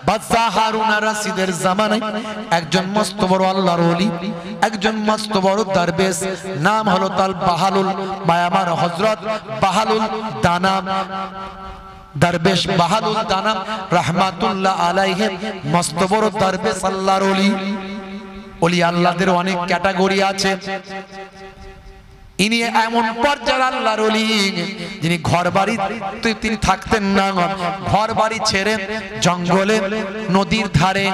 বাদশা হারুন আর রশিদের জামানায় একজন মস্ত বড় আল্লাহর ওলি, একজন মস্ত বড় দরবেশ, নাম হলো তাল বাহালুল, মায়ামার হযরত বাহালুল দানাম, দরবেশ বাহালুল দানাম রাহমাতুল্লাহ আলাইহি, মস্ত বড় দরবেশ আল্লাহর ওলি। ওলি আল্লাহদের অনেক ক্যাটাগরি আছে। ইনি এমন পর্যায়ের আল্লাহর ওলি যিনি ঘর বাড়ি তিনি থাকতেন না, ঘর বাড়ি ছেড়ে জঙ্গলে, নদীর ধারে,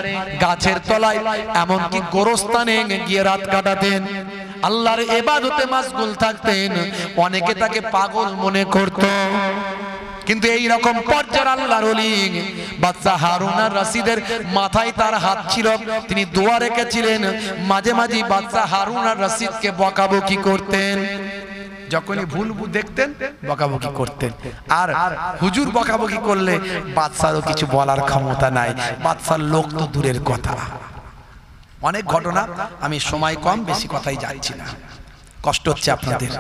গাছের তলায়, এমনকি গোরস্থানে গিয়ে রাত কাটাতেন, আল্লাহর ইবাদতে মাশগুল থাকতেন। অনেকে তাকে পাগল মনে করত, কিন্তু এই রকম পর্যায়ের আল্লাহর ওলি বাদশা হারুন আর রশিদের মাথায় তার হাত ছিল, তিনি দোয়া রেখেছিলেন। মাঝে মাঝে বাদশা হারুন আর রশিদকে বকাবকি করতেন, যখনই ভুল দেখতেন বকাবকি করতেন। আর হুজুর বকাবকি করলে বাদশারও কিছু বলার ক্ষমতা নাই, বাদশার লোক তো দূরের কথা। অনেক ঘটনা, আমি সময় কম, বেশি কথাই যাচ্ছি না, কষ্ট হচ্ছে আপনাদের।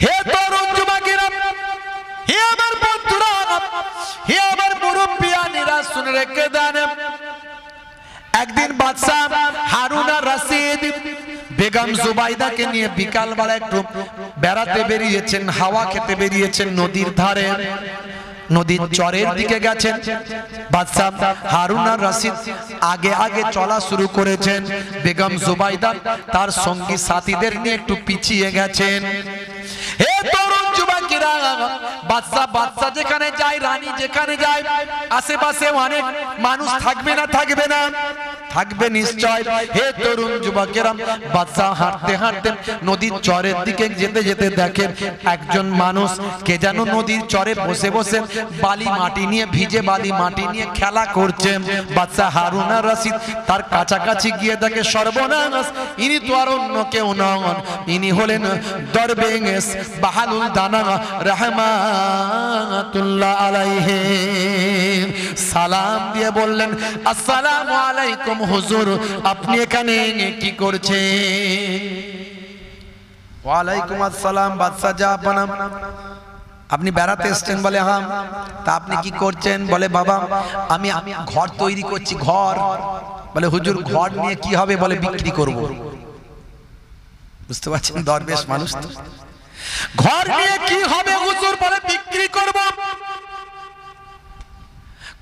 হে তরুণ যুবকেরা, হে আমার বন্ধুরা, হে আমার মুরব্বিয়ানেরা, শুনে রেখে দেন। একদিন বাদশা হারুন আর রশিদ বেগম জুবাইদাকে নিয়ে বিকাল বেলা একটু বেড়াতে বেরিয়েছেন, হাওয়া খেতে বেরিয়েছেন নদীর ধারে, নদীর চরের দিকে গেছেন। বাদশা হারুন আর রশিদ আগে আগে চলা শুরু করেছেন, বেগম জুবাইদা তার সঙ্গী সাথীদের নিয়ে একটু পিছিয়ে গেছেন। হে তরুণ যুবকেরা, বাদশা যেখানে যায়, রানী যেখানে যায়, আশেপাশে অনেক মানুষ থাকবে না? থাকবে না? থাকবে নিশ্চয়। হে তরুণ যুবকেরা, বাদশা হাঁটতে হাঁটতে নদীর চরের দিকে যেতে যেতে দেখেন একজন মানুষ কে যেন নদীর চরে বসে বসে বালি মাটি নিয়ে, ভিজে বালি মাটি নিয়ে খেলা করছে। বাদশা হারুন আর রশিদ তার কাছাকাছি গিয়ে দেখে, সর্বনাশ, ইনি তো আর অন্য কেউ নন, ইনি হলেন দরবেশ বাহালুল দানাম রাহমাতুল্লাহ আলাইহি। সালাম দিয়ে বললেন, আসসালামু আলাইকুম হুজুর, আপনি এখানে কি করছেন? ওয়ালাইকুম আসসালাম। বাদশা যা বানাম, আপনি বেড়াতে এসেছেন? বলে হ্যাঁ। তা আপনি কি করছেন? বলে বাবা আমি ঘর তৈরি করছি। ঘর? বলে হুজুর ঘর নিয়ে কি হবে? বলে বিক্রি করব। বুঝতে পারছেন, দরবেশ মানুষ তো। ঘর নিয়ে কি হবে হুজুর? বলে বিক্রি করব।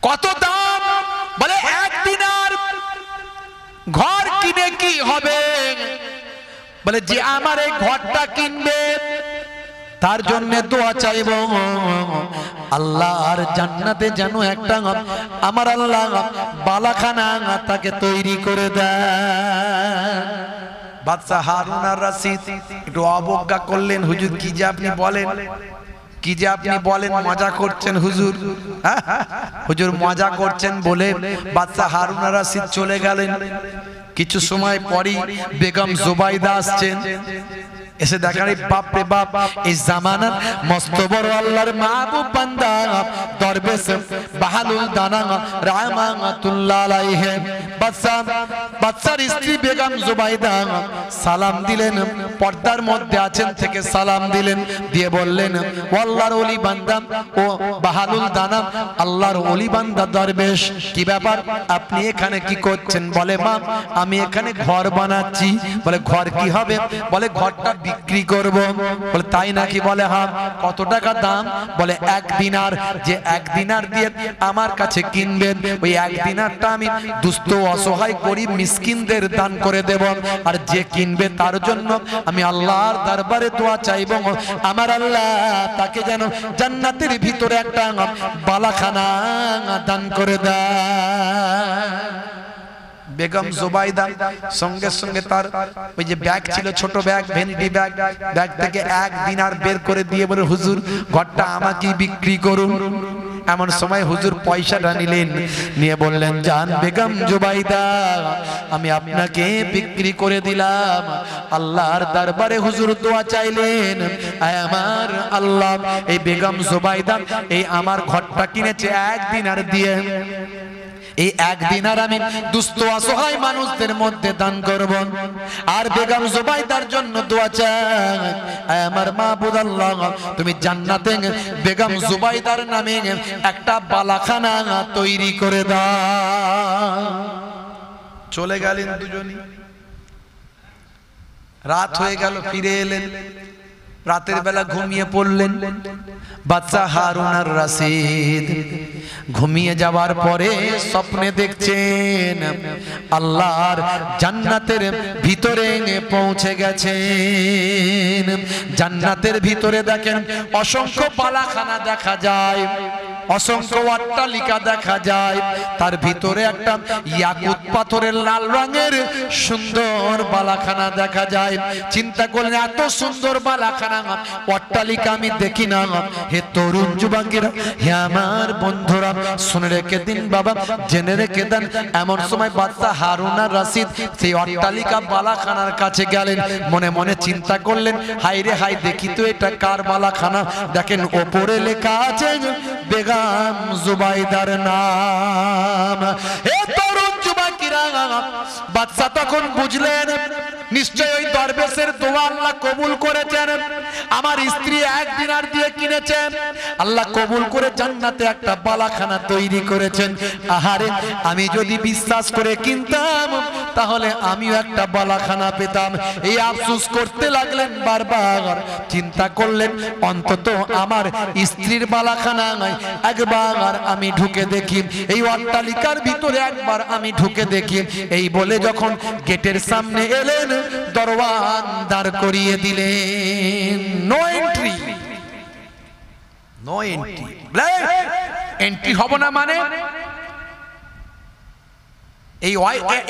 কত দাম? বলে 1 দিনার। ঘর কিনে কি হবে? বলে যে আমার এই ঘরটা কিনবে তার জন্য দোয়া চাইব, আল্লাহর জান্নাতে যেন একটা আমার আল্লাহ বালাখানা তাকে তৈরি করে দেয়। বাদশা হারুন আর রশিদ একটু অবজ্ঞা করলেন, হুজুর কি যে আপনি বলেন, কি যে আপনি বলেন, মজা করছেন হুজুর। হুজুর মজা করছেন বলে বাদশা হারুন আর রশিদ চলে গেলেন। কিছু সময় পরই বেগম জুবাইদা আসছেন। এসে দেখেন বাপ রে বাপ, এই জামানার মস্ত বড় আল্লাহর মাহবুব বান্দা দরবেশ বাহালুল দানাম রাহমাতুল্লাহ আলাইহি। বাদশার স্ত্রী বেগম জুবাইদা সালাম দিলেন, পর্দার মধ্যে আছেন থেকে সালাম দিলেন, দিয়ে বললেন, ও আল্লাহর ওলি বান্দা, ও বাহালুল দানাম, আল্লাহর ওলি বান্দা দরবেশ, কি ব্যাপার, আপনি এখানে কি করছেন? বলে মা আমি এখানে ঘর বানাচ্ছি। বলে ঘর কি হবে? বলে ঘরটা বিক্রি করব। বলে তাই নাকি? বলে হ্যাঁ। কত টাকা দাম? বলে 1 দিনার। যে 1 দিনার দিয়ে আমার কাছে কিনবেন, ওই 1 দিনারটা আমি দুস্থ অসহায় গরিব মিসকিনদের দান করে দেব, আর যে কিনবে তার জন্য আমি আল্লাহর দরবারে দোয়া চাইব, আমার আল্লাহ তাকে যেন জান্নাতের ভিতরে একটা বালাখানা দান করে দেয়। বেগম জুবাইদা সঙ্গে সঙ্গে তার ওই যে ব্যাগ ছিল, ছোট ব্যাগ, ভ্যানিটি ব্যাগ, ব্যাগ থেকে 1 দিনার বের করে দিয়ে বলে, হুজুর ঘরটা আমাকে বিক্রি করুন। এমন সময় হুজুর পয়সাটা নিলেন, নিয়ে বললেন, জান বেগম জুবাইদা, আমি আপনাকে বিক্রি করে দিলাম। আল্লাহর দরবারে হুজুর দোয়া চাইলেন, আয় আমার আল্লাহ, এই বেগম জুবাইদা এই আমার ঘরটা কিনেছে 1 দিনার দিয়ে। এই একদিন আর আমি দুস্থ অসহায় মানুষদের মধ্যে দান করব আর বেগম জুবাইদার জন্য দোয়া চাই আমার মাবুদ আল্লাহ তুমি জান্নাতে বেগম জুবাইদার নামে একটা বালাখানা তৈরি করে দাও। চলে গেলেন দুজনই, রাত হয়ে গেল, ফিরে এলেন, রাতের বেলা ঘুমিয়ে পড়লেন। বাদশা হারুন আর রশিদ ঘুমিয়ে যাওয়ার পরে স্বপ্নে দেখছেন আল্লাহর জান্নাতের ভিতরে পৌঁছে গেছেন। জান্নাতের ভিতরে দেখেন অসংখ্য বালাখানা দেখা যায়, অসংখ্য অট্টালিকা দেখা যায়, তার ভিতরে একটা ইয়াকুত পাথরের লাল রঙের সুন্দর বালাখানা দেখা যায়। চিন্তা করলেন এত সুন্দর বালাখানা অট্টালিকা আমি দেখি না। হে তরুণ যুবকেরা, হে আমার বন্ধুরা, শুনে রেখে দিন বাবা, জেনে রেখে দেন। এমন সময় বাদশা হারুন আর রশিদ সেই অট্টালিকা বালাখানার কাছে গেলেন, মনে মনে চিন্তা করলেন হাই রে হাই, দেখি তো এটা কার বালাখানা। দেখেন ওপরে লেখা আছে বেগম জুবাইদার নাম। হে তরুণ যুবকেরা, বাদশা তখন বুঝলেন নিশ্চয় ওই দরবেশের দোয়া আল্লাহ কবুল করেছেন। আমার স্ত্রী 1 দিনার দিয়ে কিনেছেন, আল্লাহ কবুল করে জান্নাতে একটা বালাখানা তৈরি করেছেন। আহারে, আমি যদি বিশ্বাস করে কিনতাম তাহলে আমিও একটা বালাখানা পেতাম। এই আফসোস করতে লাগলেন বারবার। চিন্তা করলেন অন্তত আমার স্ত্রীর বালাখানা নয়, একবার আমি ঢুকে দেখি, এই অট্টালিকার ভিতরে একবার আমি ঢুকে দেখি। এই বলে যখন গেটের সামনে এলেন, দরওয়ান দাঁড় করিয়ে দিলেন। No entry, no entry. Entry হব না মানে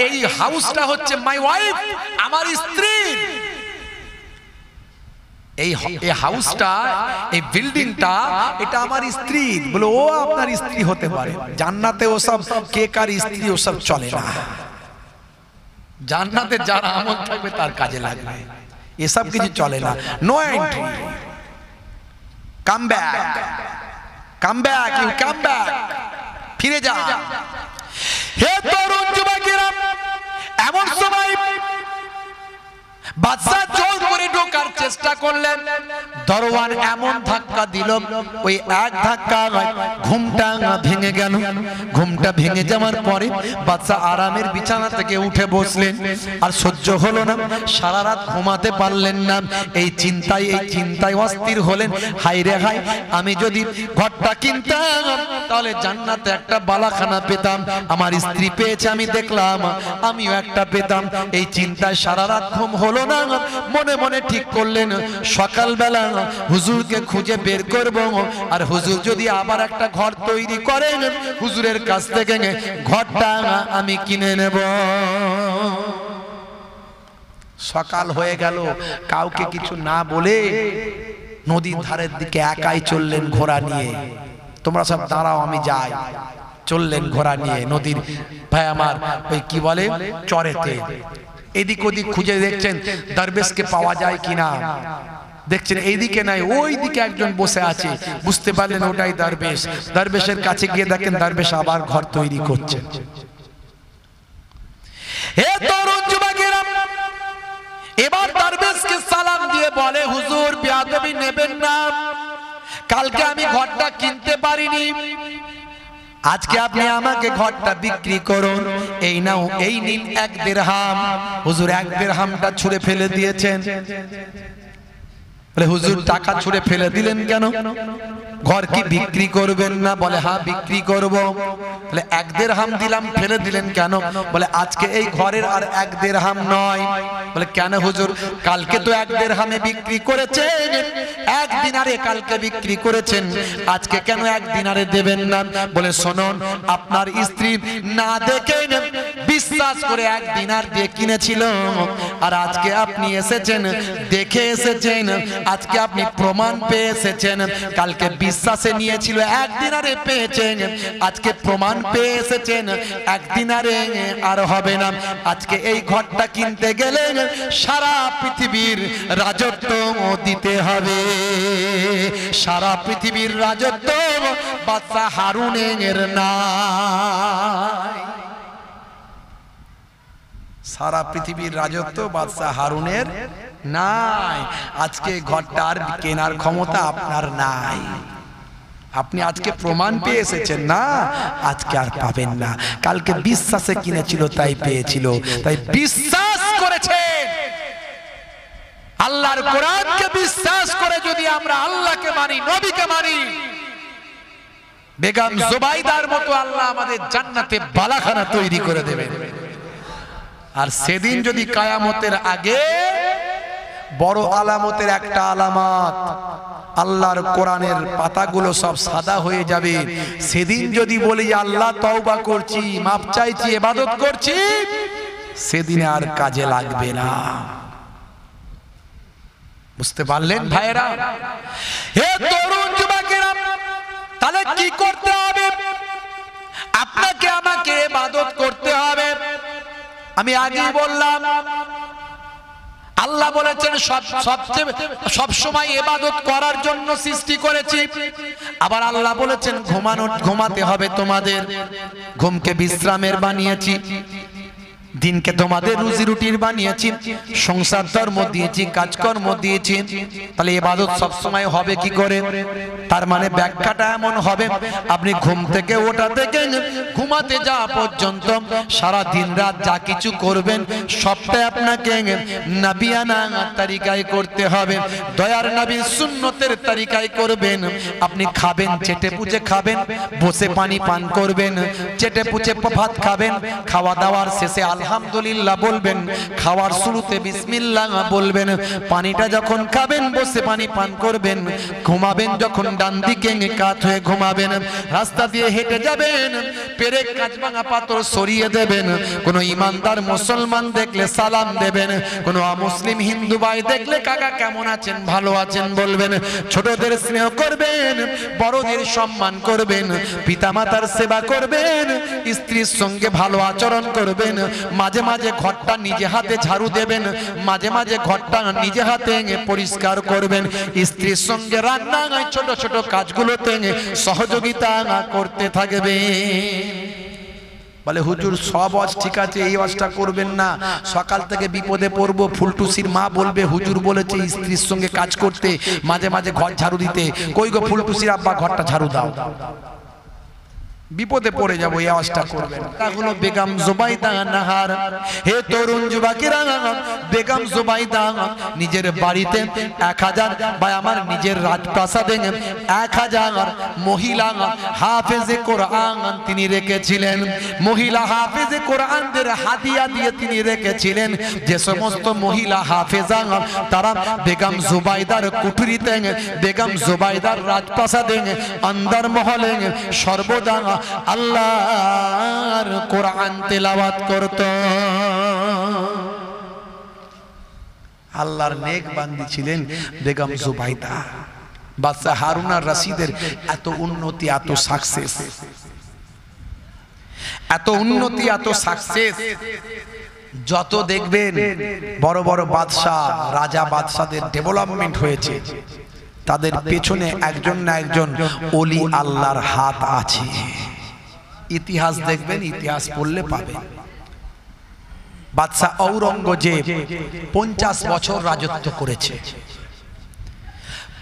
এই হাউসটা হচ্ছে মাই ওয়াইফ, আমার স্ত্রী। এই হাউসটা, এই বিল্ডিংটা, এটা আমার স্ত্রী। বলে ও আপনার স্ত্রী হতে পারে, জান্নাতে ওসব কে কার স্ত্রী ওসব চলে না। জান্নাতে যার আমল থাকবে তার কাজে লাগবে, এসব কিছু চলে না। No entry, come back, come back, you come back, ফিরে যা। হে তরুণ যুবকেরা, এমন সময় বাদশা জোর করে ঢোকার চেষ্টা করলেন, দরওয়ান এমন ধাক্কা দিল, ওই এক ধাক্কা ঘুমটা ভেঙে গেল। ঘুমটা ভেঙে যাওয়ার পরে বাদশা আরামের বিছানা থেকে উঠে বসলেন। আর সহ্য হলো না, সারা রাত ঘুমাতে পারলেন না। এই চিন্তায় অস্থির হলেন। হাই রে হাই, আমি যদি ঘরটা কিনতাম তাহলে জান্নাতে একটা বালাখানা পেতাম। আমার স্ত্রী পেয়েছে, আমি দেখলাম, আমিও একটা পেতাম। এই চিন্তায় সারা রাত ঘুম হলো না। মনে মনে ঠিক করলেন সকালবেলা হুজুরকে খুঁজে বের করব, আর হুজুর যদি আবার একটা ঘর তৈরি করেন, হুজুরের কাছ থেকে ঘরটা আমি কিনে নেব। সকাল হয়ে গেল, কাউকে কিছু না বলে নদীর ধারের দিকে একাই চললেন ঘোড়া নিয়ে। তোমরা সব দাঁড়াও, আমি যাই। চললেন ঘোড়া নিয়ে নদীর, ভাই আমার ওই কি বলে চরেতে। এদিক ওদিক খুঁজে দেখছেন দরবেশকে পাওয়া যায় কিনা। দেখছেন এইদিকে নাই, ওই দিকে একজন বসে আছে। বুঝতে পারলেন ওটাই দরবেশ। দরবেশের কাছে গিয়ে দেখেন দরবেশ আবার ঘর তৈরি করছে। হে তরুণ যুবকেরা, এবার দরবেশকে সালাম দিয়ে বলে, হুজুর বেয়াদবি নেবেন না, কালকে আমি ঘরটা কিনতে পারিনি, আজকে আপনি আমাকে ঘরটা বিক্রি করুন। এই নাও, এই নিন 1 দিরহাম। হুজুর 1 দিরহামটা ছুঁড়ে ফেলে দিয়েছেন। বলে হুজুর টাকা ছুঁড়ে ফেলে দিলেন কেন? ঘর কি বিক্রি করবেন না? বলে হ্যাঁ বিক্রি করব। বলে 1 দিরহাম দিলাম, ফেলে দিলেন কেন? বলে আজকে এই ঘরের আর 1 দিরহাম নয়। বলে কেন হুজুর? কালকে তো 1 দিরহামে বিক্রি করেছেন, 1 দিনারে কালকে বিক্রি করেছেন, আজকে কেন 1 দিনারে দেবেন না? বলে শুনুন, আপনার স্ত্রী না দেখে বিশ্বাস করে 1 দিনার দিয়ে কিনেছিল, আর আজকে আপনি এসেছেন, দেখে এসেছেন, আজকে আপনি প্রমাণ পেয়ে এসেছেন। কালকে বিশ্বাসে নিয়েছিল, একদিন আরে পেয়েছেন, আজকে প্রমাণ পেয়ে এসেছেন, একদিন আরে আর হবে না। আজকে এই ঘরটা কিনতে গেলে সারা পৃথিবীর রাজত্ব দিতে হবে। সারা পৃথিবীর রাজত্ব বাদশা হারুনের নাই। সারা পৃথিবীর রাজত্ব বাদশা হারুনের নাই। আজকে ঘরটার কেনার ক্ষমতা আপনার নাই। আপনি আজকে প্রমাণ পেয়ে এসেছেন না, আজকে আর পাবেন না। কালকে বিশ্বাসে কিনেছিল তাই পেয়েছিল, তাই বিশ্বাস করেছে। আল্লাহর কোরআনকে বিশ্বাস করে যদি আমরা আল্লাহকে মানি, নবীকে মানি, বেগম জুবাইদার মতো আল্লাহ আমাদের জান্নাতে বালাখানা তৈরি করে দেবেন। আর সেদিন যদি কিয়ামতের আগে বড় আলামতের একটা আলামত, আল্লাহর কোরআনের পাতাগুলো সব সাদা হয়ে যাবে। সেদিন যদি বলি আল্লাহ তওবা করছি, মাপ চাইছি, ইবাদত করছি, সেদিন আর কাজে লাগবে না। বুঝতে পারলেন ভাইরা? হে তরুণ যুবকেরা, তাহলে কি করতে হবে? আপনাকে আমাকে ইবাদত করতে হবে। আমি আগেই বললাম, আল্লাহ বলেছেন সব সময় ইবাদত করার জন্য সৃষ্টি করেছি। আবার আল্লাহ বলেছেন ঘুমাতে হবে তোমাদের, ঘুমকে বিশ্রামের বানিয়েছি, দিনকে তোমাদের রুজি রুটির বানিয়েছি, সংসার ধর্ম দিয়েছি, কাজকর্ম দিয়েছি। তাহলে ইবাদত সব সময় হবে কি করে? তার মানে ব্যাখ্যাটা এমন হবে, আপনি ঘুম থেকে ওঠা থেকে ঘুমাতে যাওয়া পর্যন্ত সারা দিন রাত যা কিছু করবেন সবটাই আপনাকে নবিয়ানা তরিকায় করতে হবে, দয়ার নবীর সুন্নতের তরিকায় করবেন। আপনি খাবেন, চেটে পুচে খাবেন, বসে পানি পান করবেন, চেটে পুচে ভাত খাবেন, খাওয়া দাওয়ার শেষে আলহামদুলিল্লাহ বলবেন, খাওয়ার শুরুতে বিসমিল্লাহ বলবেন, পানিটা যখন খাবেন বসে পানি পান করবেন, ঘুমাবেন যখন ডান দিকে কাত হয়ে ঘুমাবেন, রাস্তা দিয়ে হেঁটে যাবেন, পেরেক কাঁচভাঙা পাথর সরিয়ে দেবেন, কোন ইমানদার মুসলমান দেখলে সালাম দেবেন, কোন অমুসলিম হিন্দু ভাই দেখলে কাকা কেমন আছেন, ভালো আছেন বলবেন, ছোটদের স্নেহ করবেন, বড়দের সম্মান করবেন, পিতামাতার সেবা করবেন, স্ত্রীর সঙ্গে ভালো আচরণ করবেন, মাঝে মাঝে ঘরটা নিজে হাতে ঝাড়ু দেবেন, মাঝে মাঝে ঘরটা নিজে হাতে পরিষ্কার করবেন, স্ত্রীর সঙ্গে রান্না ছোট ছোট কাজগুলোতে সহযোগিতা করতে থাকবে। বলে হুজুর সব ওয়াজ ঠিক আছে, এই ওয়াজটা করবেন না, সকাল থেকে বিপদে পড়বো। ফুলটুসির মা বলবে হুজুর বলেছে স্ত্রীর সঙ্গে কাজ করতে, মাঝে মাঝে ঘর ঝাড়ু দিতে। কই গো ফুলটুসির আব্বা, ঘরটা ঝাড়ু দাও, বিপদে পড়ে যাবো, এই আওয়াজটা করবেন। তাহলে বেগম জুবাইদা নাহার, হে তরুণ যুবকেরা, বেগম জুবাইদা নিজের বাড়িতে 1000 বা আমার নিজের রাজপ্রাসাদে 1000 মহিলা হাফেজে কোরআন তিনি রেখেছিলেন। মহিলা হাফেজে কোরআনদের হাদিয়া দিয়ে তিনি রেখেছিলেন। যে সমস্ত মহিলা হাফেজা তারা বেগম জুবাইদার কুঠুরিতে, বেগম জুবাইদার রাজপ্রাসাদে আন্দার মহলে সর্বদা আল্লাহর কোরআন তেলাওয়াত করত। আল্লাহর নেক বান্দি ছিলেন বেগম জুবাইদা। বাদশা হারুন আর রশিদের এত উন্নতি, এত সাকসেস, এত উন্নতি, এত সাকসেস, যত দেখবেন বড় বড় বাদশা, রাজা বাদশাদের ডেভেলপমেন্ট হয়েছে, তাদের পেছনে একজন না একজন ওলি আল্লাহর হাত আছে। ইতিহাস দেখবেন, ইতিহাস পড়লে পাবেন। বাদশা ঔরঙ্গজেব 50 বছর রাজত্ব করেছে,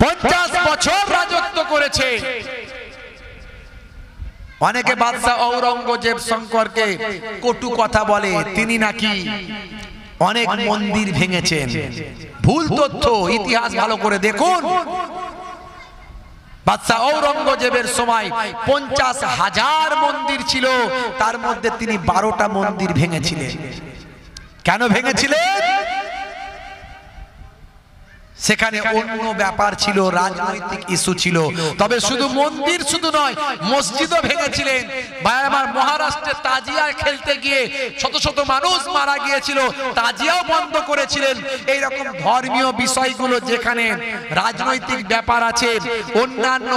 50 বছর রাজত্ব করেছে। অনেকে বাদশা ঔরঙ্গজেব সম্পর্কে কটু কথা বলে, তিনি নাকি অনেক মন্দির ভেঙেছেন। ভুল তথ্য, ইতিহাস ভালো করে দেখুন। বাদশা ঔরঙ্গজেবের সময় 50,000 মন্দির ছিল, তার মধ্যে তিনি 12টা মন্দির ভেঙেছিলেন। কেন ভেঙেছিলেন? সেখানে অন্য ব্যাপার ছিল, রাজনৈতিক ইস্যু ছিল। তবে শুধু মন্দির শুধু নয়, মসজিদও ভেঙেছিলেন। ভাই আমার, মহারাষ্ট্রে তাজিয়া খেলতে গিয়ে শত শত মানুষ মারা গিয়েছিল, তাজিয়াও বন্ধ করেছিলেন। এইরকম ধর্মীয় বিষয়গুলো যেখানে রাজনৈতিক ব্যাপার আছে, অন্যান্য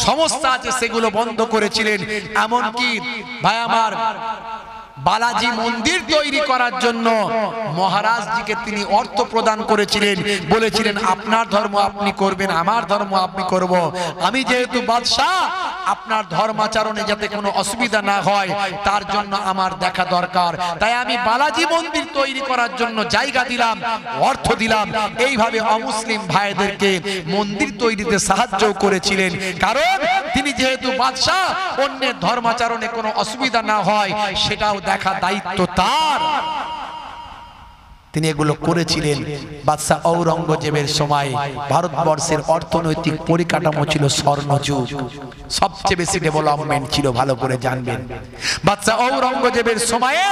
সমস্যা আছে, সেগুলো বন্ধ করেছিলেন। এমনকি ভাই আমার বালাজি মন্দির তৈরি করার জন্য মহারাজজিকে তিনি অর্থ প্রদান করেছিলেন, বলেছিলেন আপনার ধর্ম আপনি করবেন, আমার ধর্ম আপনি করব। আমি যেহেতু বাদশাহ, আপনার ধর্মাচরণে যাতে কোনো অসুবিধা না হয় তার জন্য আমার দেখা দরকার, তাই আমি বালাজি মন্দির তৈরি করার জন্য জায়গা দিলাম, অর্থ দিলাম। এইভাবে অমুসলিম ভাইদেরকে মন্দির তৈরিতে সাহায্য করেছিলেন, কারণ তিনি যেহেতু বাদশাহ, অন্যের ধর্মাচরণে কোনো অসুবিধা না হয় সেটাও দেখা দায়িত্ব তার। তিনি এগুলো করেছিলেন। বাদশাহ ঔরঙ্গজেবের সময় ভারতবর্ষের অর্থনৈতিক পরিকাঠামো ছিল স্বর্ণযুগ, সবচেয়ে বেশি ডেভেলপমেন্ট ছিল, ভালো করে জানবেন। বাদশাহ ঔরঙ্গজেবের সময়ে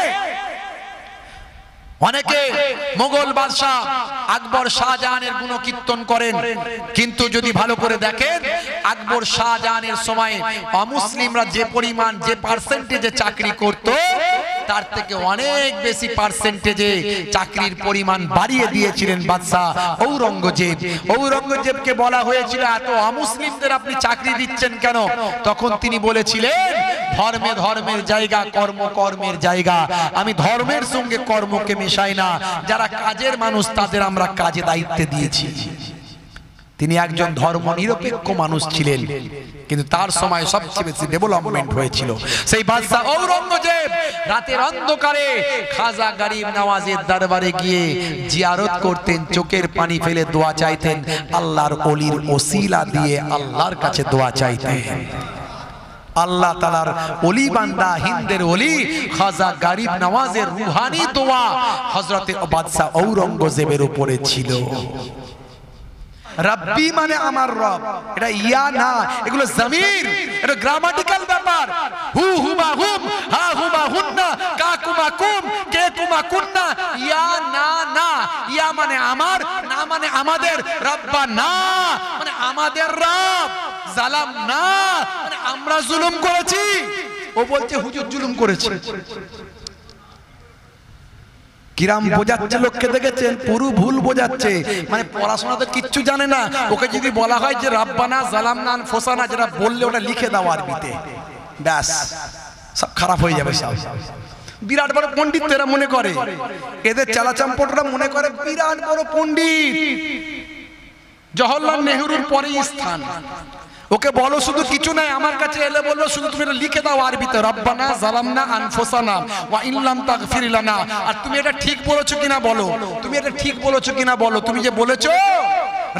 অনেকে মোগল বাদশাহ আকবর শাহজাহানের গুণকীর্তন করেন, কিন্তু যদি ভালো করে দেখেন আকবর শাহজাহানের সময় অমুসলিমরা যে পরিমাণ, যে পার্সেন্টেজে চাকরি করত, তার থেকে অনেক বেশি পার্সেন্টেজে চাকরির পরিমাণ বাড়িয়ে দিয়েছিলেন বাদশাহ ঔরঙ্গজেব। ঔরঙ্গজেবকে বলা হয়েছিল এত অমুসলিমদের আপনি চাকরি দিচ্ছেন কেন? তখন তিনি বলেছিলেন ধর্মে ধর্মের জায়গা, কর্ম কর্মের জায়গা, আমি ধর্মের সঙ্গে কর্মকে মেশাই না, যারা কাজের মানুষ তাদের আমরা কাজে দায়িত্বে দিয়েছি। তিনি একজন ধর্ম নিরপেক্ষ মানুষ ছিলেন, কিন্তু তার সময় সবচেয়ে বেশি ডেভেলপমেন্ট হয়েছিল। সেই বাদশাহ ঔরঙ্গজেব রাতের অন্ধকারে খাজা গরিব নওয়াজের দরবারে গিয়ে জিয়ারত করতেন, চোখের পানি ফেলে দোয়া চাইতেন, আল্লাহর ওলির ওসিলা দিয়ে আল্লাহর কাছে দোয়া চাইতেন। আল্লাহ তাআলার ওলি বান্দা, হিন্দের ওলি খাজা গরিব নওয়াজের রুহানি দোয়া হযরতে বাদশাহ ঔরঙ্গজেবের উপরে ছিল। রব্বি মানে আমার রব, এটা ইয়া না, এগুলো জমির, এটা গ্রামাটিক্যাল ব্যাপার। হু হুমা হুম, হা হুমা হুন্না, কা কুমা কুম, কে কুমা কুন্না, ইয়া না না, ইয়া মানে আমার, না মানে আমাদের, রব্বা না মানে আমাদের রব, জালাম না মানে আমরা জুলুম করেছি। ও বলছে হুজুর জুলুম করেছে। কিরাম বোঝাচ্ছে লোককে, দেখেছেন? পুরো ভুল বোঝাচ্ছে, মানে পড়াশোনা তো কিচ্ছু জানে না। ওকে যদি বলা হয় যে রাব্বানা জালামনা আনফুসানা, যেটা বললে ওটা লিখে দাও আরবিতে, ব্যাস সব খারাপ হয়ে যাবে সব। বিরাট বড় পণ্ডিত এরা মনে করে, এদের চালাচাম্পটরা মনে করে বিরাট বড় পণ্ডিত। জওহরলাল নেহরুর পরেই স্থান। ওকে বলো শুধু কিছু নাই, আমার কাছে এলে বলবো শুধু তুমি এটা লিখে দাও আরবিতে, রব্বানা জালামনা আনফুসানা ওয়া ইন লাম তাগফির লানা। আর তুমি এটা ঠিক বলেছো কিনা বলো, তুমি এটা ঠিক বলেছো কিনা বলো। তুমি যে বলেছো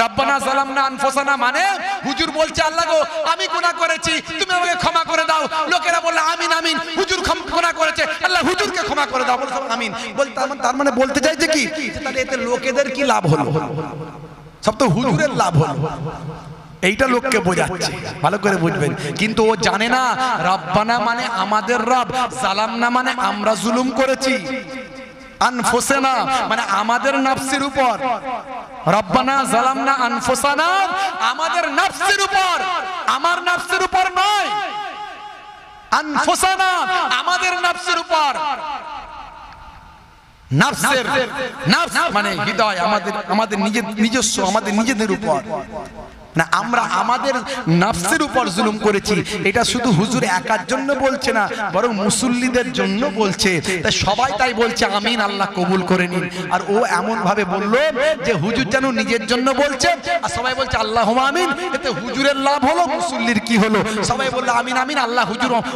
রব্বানা জালামনা আনফুসানা, মানে হুজুর বলছে আল্লাহ গো আমি গুনাহ করেছি, তুমি আমাকে ক্ষমা করে দাও। লোকেরা বললে আমিন আমিন, হুজুর গুনাহ করেছে, আল্লাহ হুজুরকে ক্ষমা করে দাও, বলছে আমিন। বলতে তার মানে বলতে চাইছে কি, তাহলে এতে লোকেদের কি লাভ হলো? সব তো হুজুরের লাভ হলো। এইটা লোককে বোঝাচ্ছে, ভালো করে বুঝবেন। কিন্তু ও জানে না রব্বানা মানে আমাদের রব, জালামনা মানে আমরা জুলুম করেছি, আনফুসানা মানে আমাদের নফসের উপর। রব্বানা জালামনা আনফুসানা আমাদের নফসের উপর, আমার নফসের উপর নয়। আনফুসানা আমাদের নফসের উপর। নফসের নফস মানে হৃদয়, আমাদের নিজস্ব, আমাদের নিজেদের উপর না, আমরা আমাদের নফসের উপর জুলুম করেছি। এটা শুধু হুজুর একার জন্য বলছে না, বরং মুসল্লিদের জন্য বলছে। তাই সবাই তাই বলছে আমিন, আল্লাহ কবুল করে নিন। আর ও এমন ভাবে বলল যে হুজুর যেন নিজের জন্য বলছে, আর সবাই বলছে আল্লাহুম্মা আমিন। এতে হুজুরের লাভ হলো, মুসল্লির কি হলো? সবাই বলল আমিন আমিন, আল্লাহ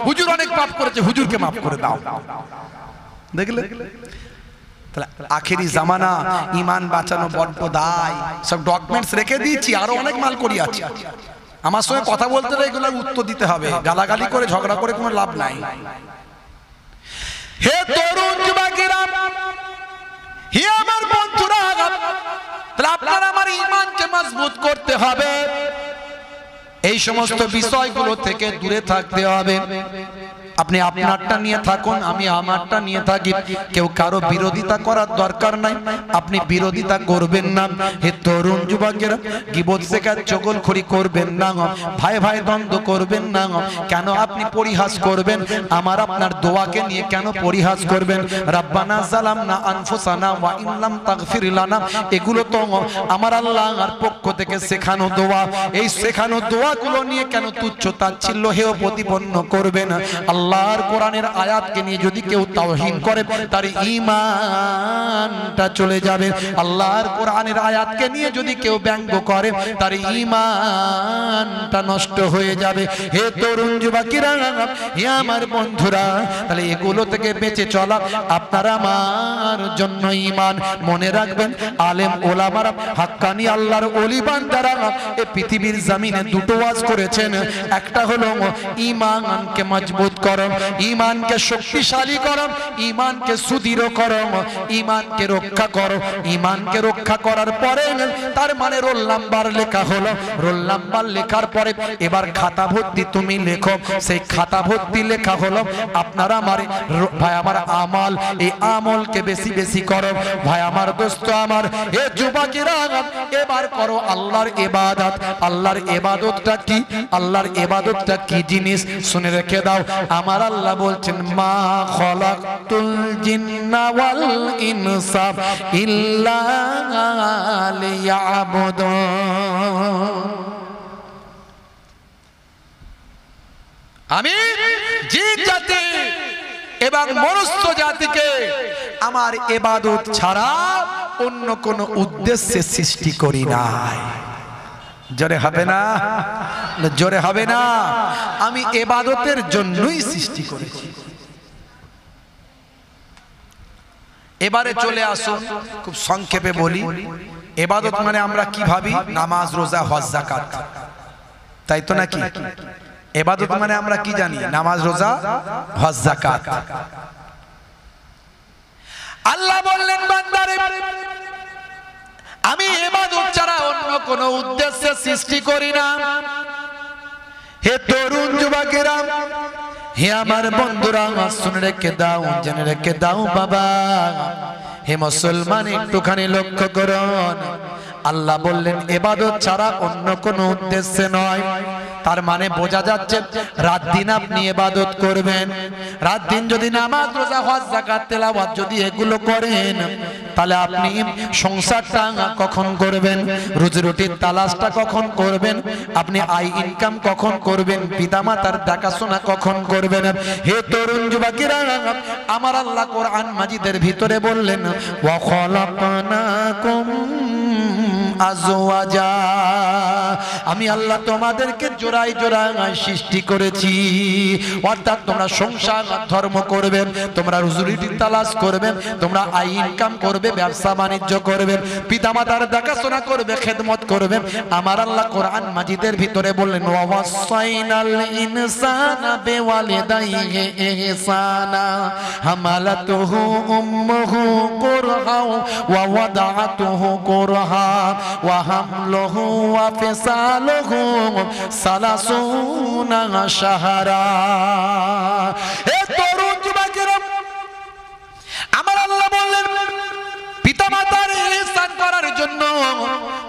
হুজুর অনেক পাপ করেছে, হুজুরকে মাফ করে দাও। দেখলে আখেরি জামানা, ইমান বাঁচানো বড্ড দায়। সব ডকুমেন্টস রেখে দিয়েছি, আরো অনেক মাল করি আছে। আমার সঙ্গে কথা বলতে হলে এগুলো উত্তর দিতে হবে, গালাগালি করে ঝগড়া করে কোনো লাভ নাই। হে তরুণ যুবকেরা, হে আমার বন্ধুরা, তাহলে আপনার আমার ইমানকে মজবুত করতে হবে, এই সমস্ত বিষয়গুলো থেকে দূরে থাকতে হবে। আপনি আপনারটা নিয়ে থাকুন, আমি আমারটা নিয়ে থাকি। কেউ কারো বিরোধিতা করার দরকার নাই, আপনি বিরোধিতা করবেন না। হে তরুণ যুবকেরা, গীবত শেখার চগলখড়ি করবেন না, ভাই ভাই দ্বন্দ্ব করবেন না। কেন আপনি পরিহাস করবেন? আমার আপনার দোয়াকে নিয়ে কেন পরিহাস করবেন? রাব্বানা যালামনা আনফুসানা ওয়া ইন লাম তাগফির লানা, এগুলো তো আমার আল্লাহর পক্ষ থেকে শেখানো দোয়া। এই শেখানো দোয়াগুলো নিয়ে কেন তুচ্ছ তাচ্ছিল্য হেয় প্রতিপন্ন করবেন? আল্লাহর কোরআনের আয়াতকে নিয়ে যদি কেউ তাওহীন করে তার ঈমানটা চলে যাবে। আল্লাহর কোরআনের আয়াতকে নিয়ে যদি কেউ ব্যঙ্গ করে তার ঈমানটা নষ্ট হয়ে যাবে। হে তরুণ যুবকেরা, হে আমার বন্ধুরা, তাহলে এগুলো থেকে বেঁচে চলা আপনার আমার জন্য ঈমান। মনে রাখবেন, আলেম ওলামারা হাক্কানি আল্লাহর ওলি বান্দারা এই পৃথিবীর জমিনে দুটো ওয়াজ করেছেন। একটা হলো ঈমানকে মজবুত করো, ঈমানকে শক্তিশালী করো, ঈমানকে সুদৃঢ় করো, ঈমানকে রক্ষা করো। ঈমানকে রক্ষা করার পরে তার মানে রোল নাম্বার লেখা হলো। রোল নাম্বার লেখার পরে এবার খাতা ভর্তি তুমি লেখো। সেই খাতা ভর্তি লেখা হলো আপনারা আমার ভাই আমার আমল। এই আমলকে বেশি বেশি করো ভাই আমার, দোস্ত আমার। এ যুবকেরা, এবার করো আল্লাহর ইবাদত। আল্লাহর ইবাদতটা কি? আল্লাহর ইবাদতটা কি জিনিস শুনে রেখে দাও। আমার আল্লাহ বলছেন, মা খলাকতুল জিন্না ওয়াল ইনসা ইল্লা লিয়াবুদুন। আমি জিন জাতি এবং মনুষ্য জাতিকে আমার ইবাদত ছাড়া অন্য কোন উদ্দেশ্যে সৃষ্টি করি নাই। জোরে হবে না? জোরে হবে না? আমি ইবাদতের জন্যই সৃষ্টি করেছি। এবারে চলে আসুন, খুব সংক্ষেপে বলি। ইবাদত মানে আমরা কি ভাবি? নামাজ, রোজা, হজ, যাকাত, তাই তো নাকি? ইবাদত মানে আমরা কি জানি? নামাজ, রোজা, হজ, যাকাত। আল্লাহ বললেন, বান্দারে আমি ইবাদত ছাড়া অন্য কোন উদ্দেশ্যে সৃষ্টি করি না। হে তরুণ যুবকেরা, হে আমার বন্ধুরা, শুনে রেখে দাও, জেনে রেখে দাও বাবা। হে মুসলমান, একটুখানি লক্ষ্য করুন। আল্লাহ বললেন ইবাদত ছাড়া অন্য কোন উদ্দেশ্যে নয়। তার মানে বোঝা যাচ্ছে রাত দিন আপনি ইবাদত করবেন। রাত দিন যদি নামাজ, রোজা, হজ, যাকাত, তেলাওয়াত যদি এগুলো করেন, তাহলে আপনি সংসারটা কখন করবেন? রুজি রুটির তালাশটা কখন করবেন? আপনি আয় ইনকাম কখন করবেন? পিতামাতার দেখাশোনা কখন করবেন? হে তরুণ যুবকেরা, আমার আল্লাহ কোরআন মাজিদের ভিতরে বললেন, ওয়া খলাকনাকুম আজওয়াজা, আমি আল্লাহ তোমাদেরকে জোড়ায় জোড়ায় সৃষ্টি করেছি। অর্থাৎ তোমরা সংসার ধর্ম করবে, তোমরা রুজি রুটি তালাশ করবে, তোমরা আয় ইনকাম করবে, ব্যবসা বাণিজ্য করবে, পিতামাতার দেখাশোনা করবে, খেদমত করবে। আমার আল্লাহ কোরআন মাজিদের ভিতরে বললেন, ওয়াসাইনাল ইনসানা বিওয়ালিদাইহি ইহসানা হামালাতুহু উম্মুহু কুরহা ওয়া ওয়াদাআতুহু কুরহা ওয়া হামলুহু ওয়া ফিসালুহু সালাসুনা শাহরা। এ তরুণ যুবকেরা, আমার আল্লাহ বললেন পিতামাতার ইহসান করার জন্য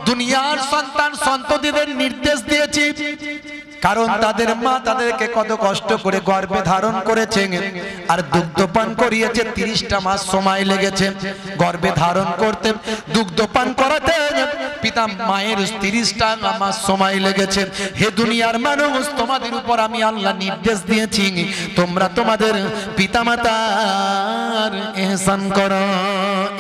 দুনিয়ার সন্তান সন্ততিদের নির্দেশ দিয়েছি। কারণ তাদের মা তাদেরকে কত কষ্ট করে গর্ভে ধারণ করেছে আর দুগ্ধপান করিয়েছে। 30টা মাস সময় লেগেছে গর্ভে ধারণ করতে, দুগ্ধপান করাতে পিতা মায়ের 30টা মাস সময় লেগেছে। হে দুনিয়ার মানুষ, তোমাদের উপর আমি আল্লাহ নির্দেশ দিয়েছি, তোমরা তোমাদের পিতামাতার ইহসান করো।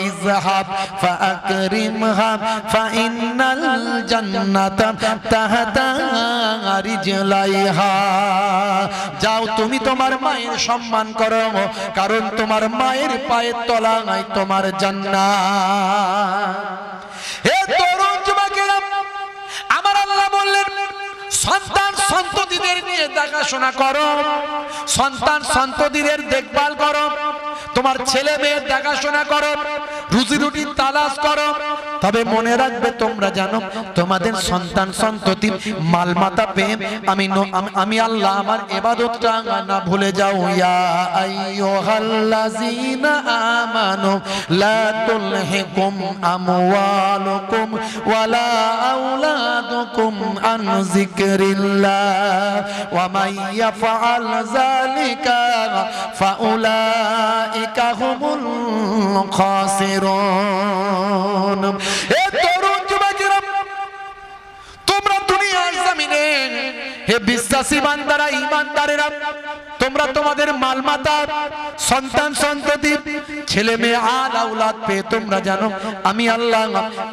ইযহাব ফাআকরিমহা ফাইন্নাল জান্নাতা তাহতা রিজলাইহা, যাও তুমি তোমার মায়ের সম্মান করো, কারণ তোমার মায়ের পায়ের তলায় তোমার জান্নাত। হে তরুণ যুবকেরা, আমার আল্লাহ বললেন সন্তান সন্ততিদের নিয়ে দেখাশোনা করো, সন্তান সন্ততিদের দেখভাল করো, তোমার ছেলে মেয়ের দেখাশোনা করো, রুজি রুটি তালাশ করো, তবে মনে রাখবে তোমরা জানো তোমাদের সন্তান সন্ততি মালমাতা পেয়ে আমি আল্লাহ আমার ইবাদতটা না ভুলে যাও। ইয়া আইয়ুহাল্লাযীনা আমানু লা তুলহিকুম আমওয়ালুকুম ওয়ালা আওলাদুকুম আন যিকরিল্লাহ ওয়া মান ইয়াফআল যালিকা ফাউলাইকা হুমুল খাসিরুন। এ তরুণ যুবকেরা, তোমরা দুনিয়ার জমিনে হে বিশ্বাসী বান্দারা, ঈমানদারেরা, তোমরা তোমাদের মালমাতা সন্তান সন্ততি ছেলে মেয়ে আল আওলাদ পেয়ে তোমরা জানো আমি আল্লাহ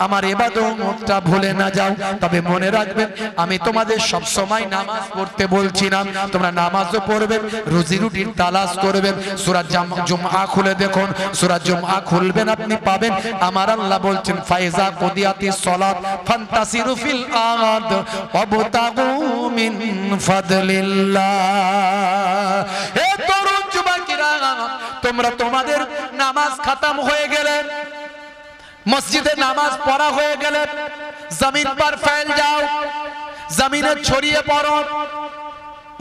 আমার ইবাদতটা ভুলে না যাও। তবে মনে রাখবে আমি তোমাদের সব সময় নামাজ পড়তে বলছি না, তোমরা নামাজও পড়বে, রুজি রুটির তালাশ করবে। সূরা জুমআ খুলে দেখুন, সূরা জুমআ খুলবেন আপনি পাবেন আমার আল্লাহ বলছেন ফাইজা কুদিয়াতিস সালাত ফান্তাসিরু ফিল আরদ ওয়াবতাগু মিন ফাদলিল্লাহ। এ তরুণ যুবকেরা, তোমরা তোমাদের নামাজ খতম হয়ে গেলে, মসজিদে নামাজ পড়া হয়ে গেলে জমিন पर फैल যাও, জমিনে ছড়িয়ে পড়ো।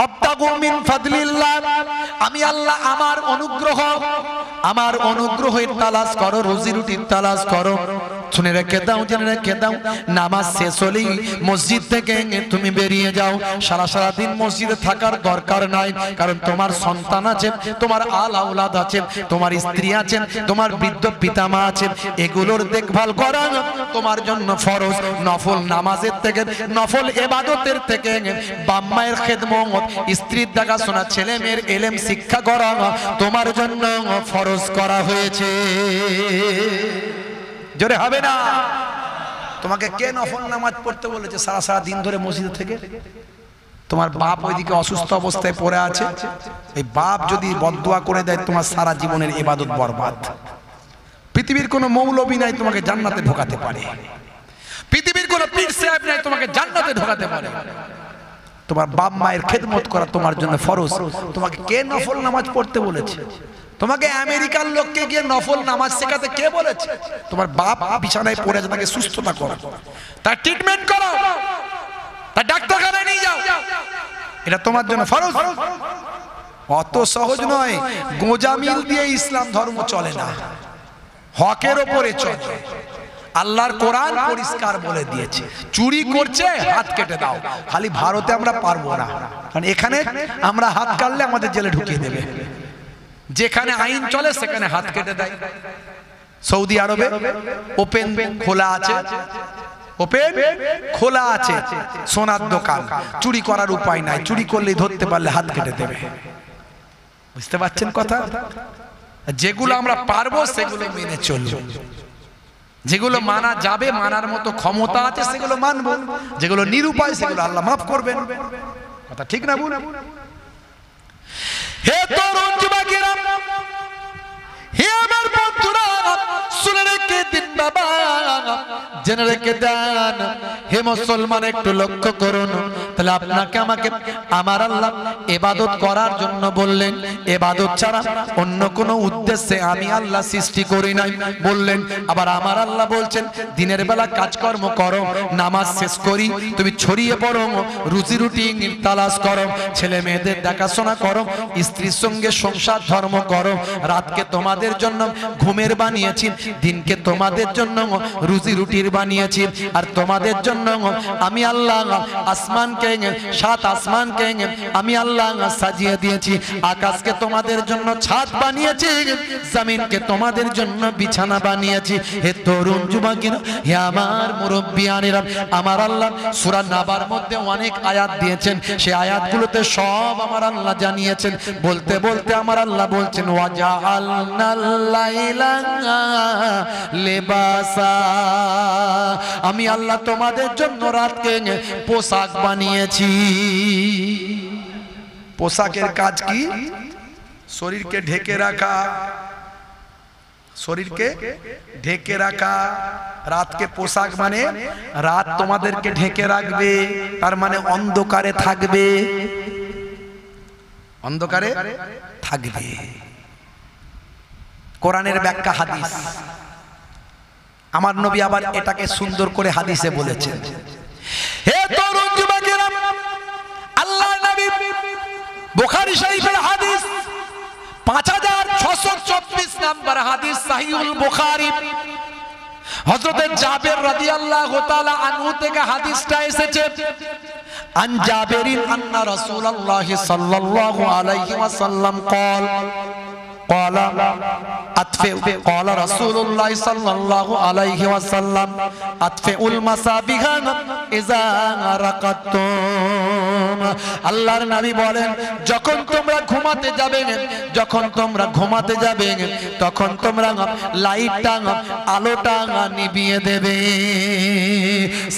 আবতাগু মিন ফাদলিল্লাহ, আমি আল্লাহ আমার অনুগ্রহের তালাশ করো, রুজি রুটির তালাশ করো। শুনে রেখে দাও, জেনে রেখে দাও, নামাজ শেষ হলেই মসজিদ থেকে তুমি বেরিয়ে যাও। সারা দিন মসজিদে থাকার দরকার নাই, কারণ তোমার সন্তান আছে, তোমার আল আওলাদ আছে, তোমার স্ত্রী আছেন, তোমার বৃদ্ধ পিতামা আছেন, এগুলোর দেখভাল করা তোমার জন্য ফরজ। নফল নামাজের থেকে, নফল ইবাদতের থেকে বাপ মায়ের খেদমত, স্ত্রীর দেখাশোনা, ছেলে মেয়ের ইলম শিক্ষা করা তোমার জন্য ফরজ করা হয়েছে। জোরে হবে না? তোমাকে কে নফল নামাজ পড়তে বলেছে সারা দিন ধরে মসজিদে থেকে? তোমার বাপ ওইদিকে অসুস্থ অবস্থায় পড়ে আছে, এই বাপ যদি বদদুয়া করে দেয় তোমার সারা জীবনের ইবাদত বরবাদ। পৃথিবীর কোনো মৌলবী নাই তোমাকে জান্নাতে ঢোকাতে পারে, পৃথিবীর কোনো পীর সাহেব নাই তোমাকে জান্নাতে ঢোকাতে পারে। তোমার বাপ মায়ের খেদমত করা তোমার জন্য ফরজ। তোমাকে কে নফল নামাজ পড়তে বলেছে? তোমাকে আমেরিকার লোককে গিয়ে নফল নামাজ শেখাতে কে বলেছে? তোমার বাপ বিছানায় পড়ে আছে, তাকে সুস্থতা করো, তার ট্রিটমেন্ট করো, তার ডাক্তারখানায় নিয়ে যাও, এটা তোমার জন্য ফরজ। অত সহজ নয়। গোঁজামিল দিয়ে ইসলাম ধর্ম চলে না, হকের ওপরে চলে। আল্লাহর কোরআন পরিষ্কার বলে দিয়েছে, চুরি করছে হাত কেটে দাও। খালি ভারতে আমরা পারবো না, কারণ এখানে আমরা হাত কাটলে আমাদের জেলে ঢুকিয়ে দেবে। যেখানে আইন চলে সেখানে হাত কেটে দেয়। সৌদি আরবে ওপেন খোলা আছে, ওপেন খোলা আছে সোনার দোকান, চুরি করার উপায় নাই, চুরি করলেই ধরতে পারলে হাত কেটে দেবে। বুঝতে পারছেন কথা? যেগুলো আমরা পারবো সেগুলো মেনে চলবো, যেগুলো মানা যাবে, মানার মতো ক্ষমতা আছে সেগুলো মানবো, যেগুলো নিরুপায় সেগুলো আল্লাহ মাফ করবেন। কথা ঠিক না ভুল? হে তরুণ যুবকেরা, হে আমার বন্ধুরা, শুনে রেখে দিন বাবা, জেনে রেখে দেন। হে মুসলমান, একটু লক্ষ্য করুন। তাহলে আপনাকে আমাকে আমার আল্লাহ ইবাদত করার জন্য বললেন, ইবাদত ছাড়া অন্য কোনো উদ্দেশ্যে আমি আল্লাহ সৃষ্টি করি নাই বললেন। আবার আমার আল্লাহ বলছেন দিনের বেলা কাজকর্ম করো, নামাজ শেষ করি তুমি ছড়িয়ে পড়ো, রুজি রুটি তালাশ করো, ছেলে মেয়েদের দেখাশোনা করো, স্ত্রীর সঙ্গে সংসার ধর্ম করো। রাতকে তোমাদের জন্য ঘুমের বানিয়েছি, দিনকে তোমাদের জন্য রুজি রুটির বানিয়েছি। আর তোমাদের জন্য আমি আল্লাহ আসমানকে, সাত আসমানকে আমি আল্লাহ সাজিয়ে দিয়েছি, আকাশকে তোমাদের জন্য ছাদ বানিয়েছি, জমিনকে তোমাদের জন্য বিছানা বানিয়েছি। হে তরুণ যুবকেরা, হে আমার মুরব্বিয়ানেরা, আমার আল্লাহ সূরা নাবার মধ্যে অনেক আয়াত দিয়েছেন, সেই আয়াতগুলোতে সব আমার আল্লাহ জানিয়েছেন। বলতে বলতে আমার আল্লাহ বলছেন ওয়াজআলনাল লাইলা লিবাসা, আমি আল্লাহ তোমাদের জন্য রাতকে পোশাক বানিয়েছি। পোশাকের কাজ কি? শরীরকে ঢেকে রাখা, শরীরকে ঢেকে রাখা। রাতকে পোশাক মানে রাত তোমাদেরকে ঢেকে রাখবে, তার মানে অন্ধকারে থাকবে, অন্ধকারে থাকবে। কোরআনের ব্যাখ্যা হাদিস, আমার নবী আবার এটাকে সুন্দর করে হাদিসে বলেছেন, হে তরুণ যুবকেরা, আল্লাহর নবী বুখারী শরীফের হাদিস 5624 নম্বর হাদিস সহিহুল বুখারী, হযরত জাবের রাদিয়াল্লাহু তাআলা আনহু থেকে হাদিসটা এসেছে। আন জাবেরিন আন্না রাসূলুল্লাহ সাল্লাল্লাহু আলাইহি ওয়াসাল্লাম قال قال رسول الله صلى الله عليه وسلم اطفئوا المصابيح اذا رقدتم। আল্লাহর নবী বলেন, যখন তোমরা ঘুমাতে যাবে, যখন তোমরা ঘুমাতে যাবে, তখন তোমরা লাইটটা, আলোটা নিভিয়ে দেবে।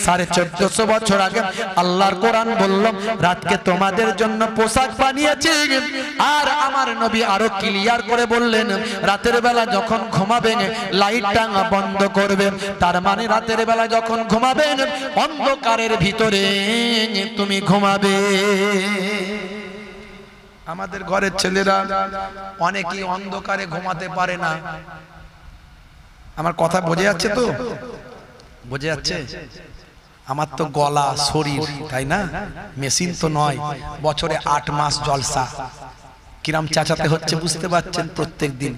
1450 বছর আগে আল্লাহর কোরআন বলল, রাতকে তোমাদের জন্য পোশাক বানিয়েছি। আর আমার নবী আরো ক্লিয়ার করে বললেন, রাতের বেলা যখন ঘুমাবেন লাইটটা বন্ধ করবেন। তার মানে রাতের বেলা যখন ঘুমাবেন অন্ধকারের ভিতরে তুমি ঘুমাবে। আমাদের ঘরের ছেলেরা অনেকেই অন্ধকারে ঘুমাতে পারে না। আমার কথা বোঝা যাচ্ছে তো? বোঝা যাচ্ছে? আমার তো গলা শরীর, তাই না? মেশিন তো নয়। বছরে 8 মাস জলসা, কিরাম চাচাতে হচ্ছে বুঝতে পারছেন। প্রত্যেক দিন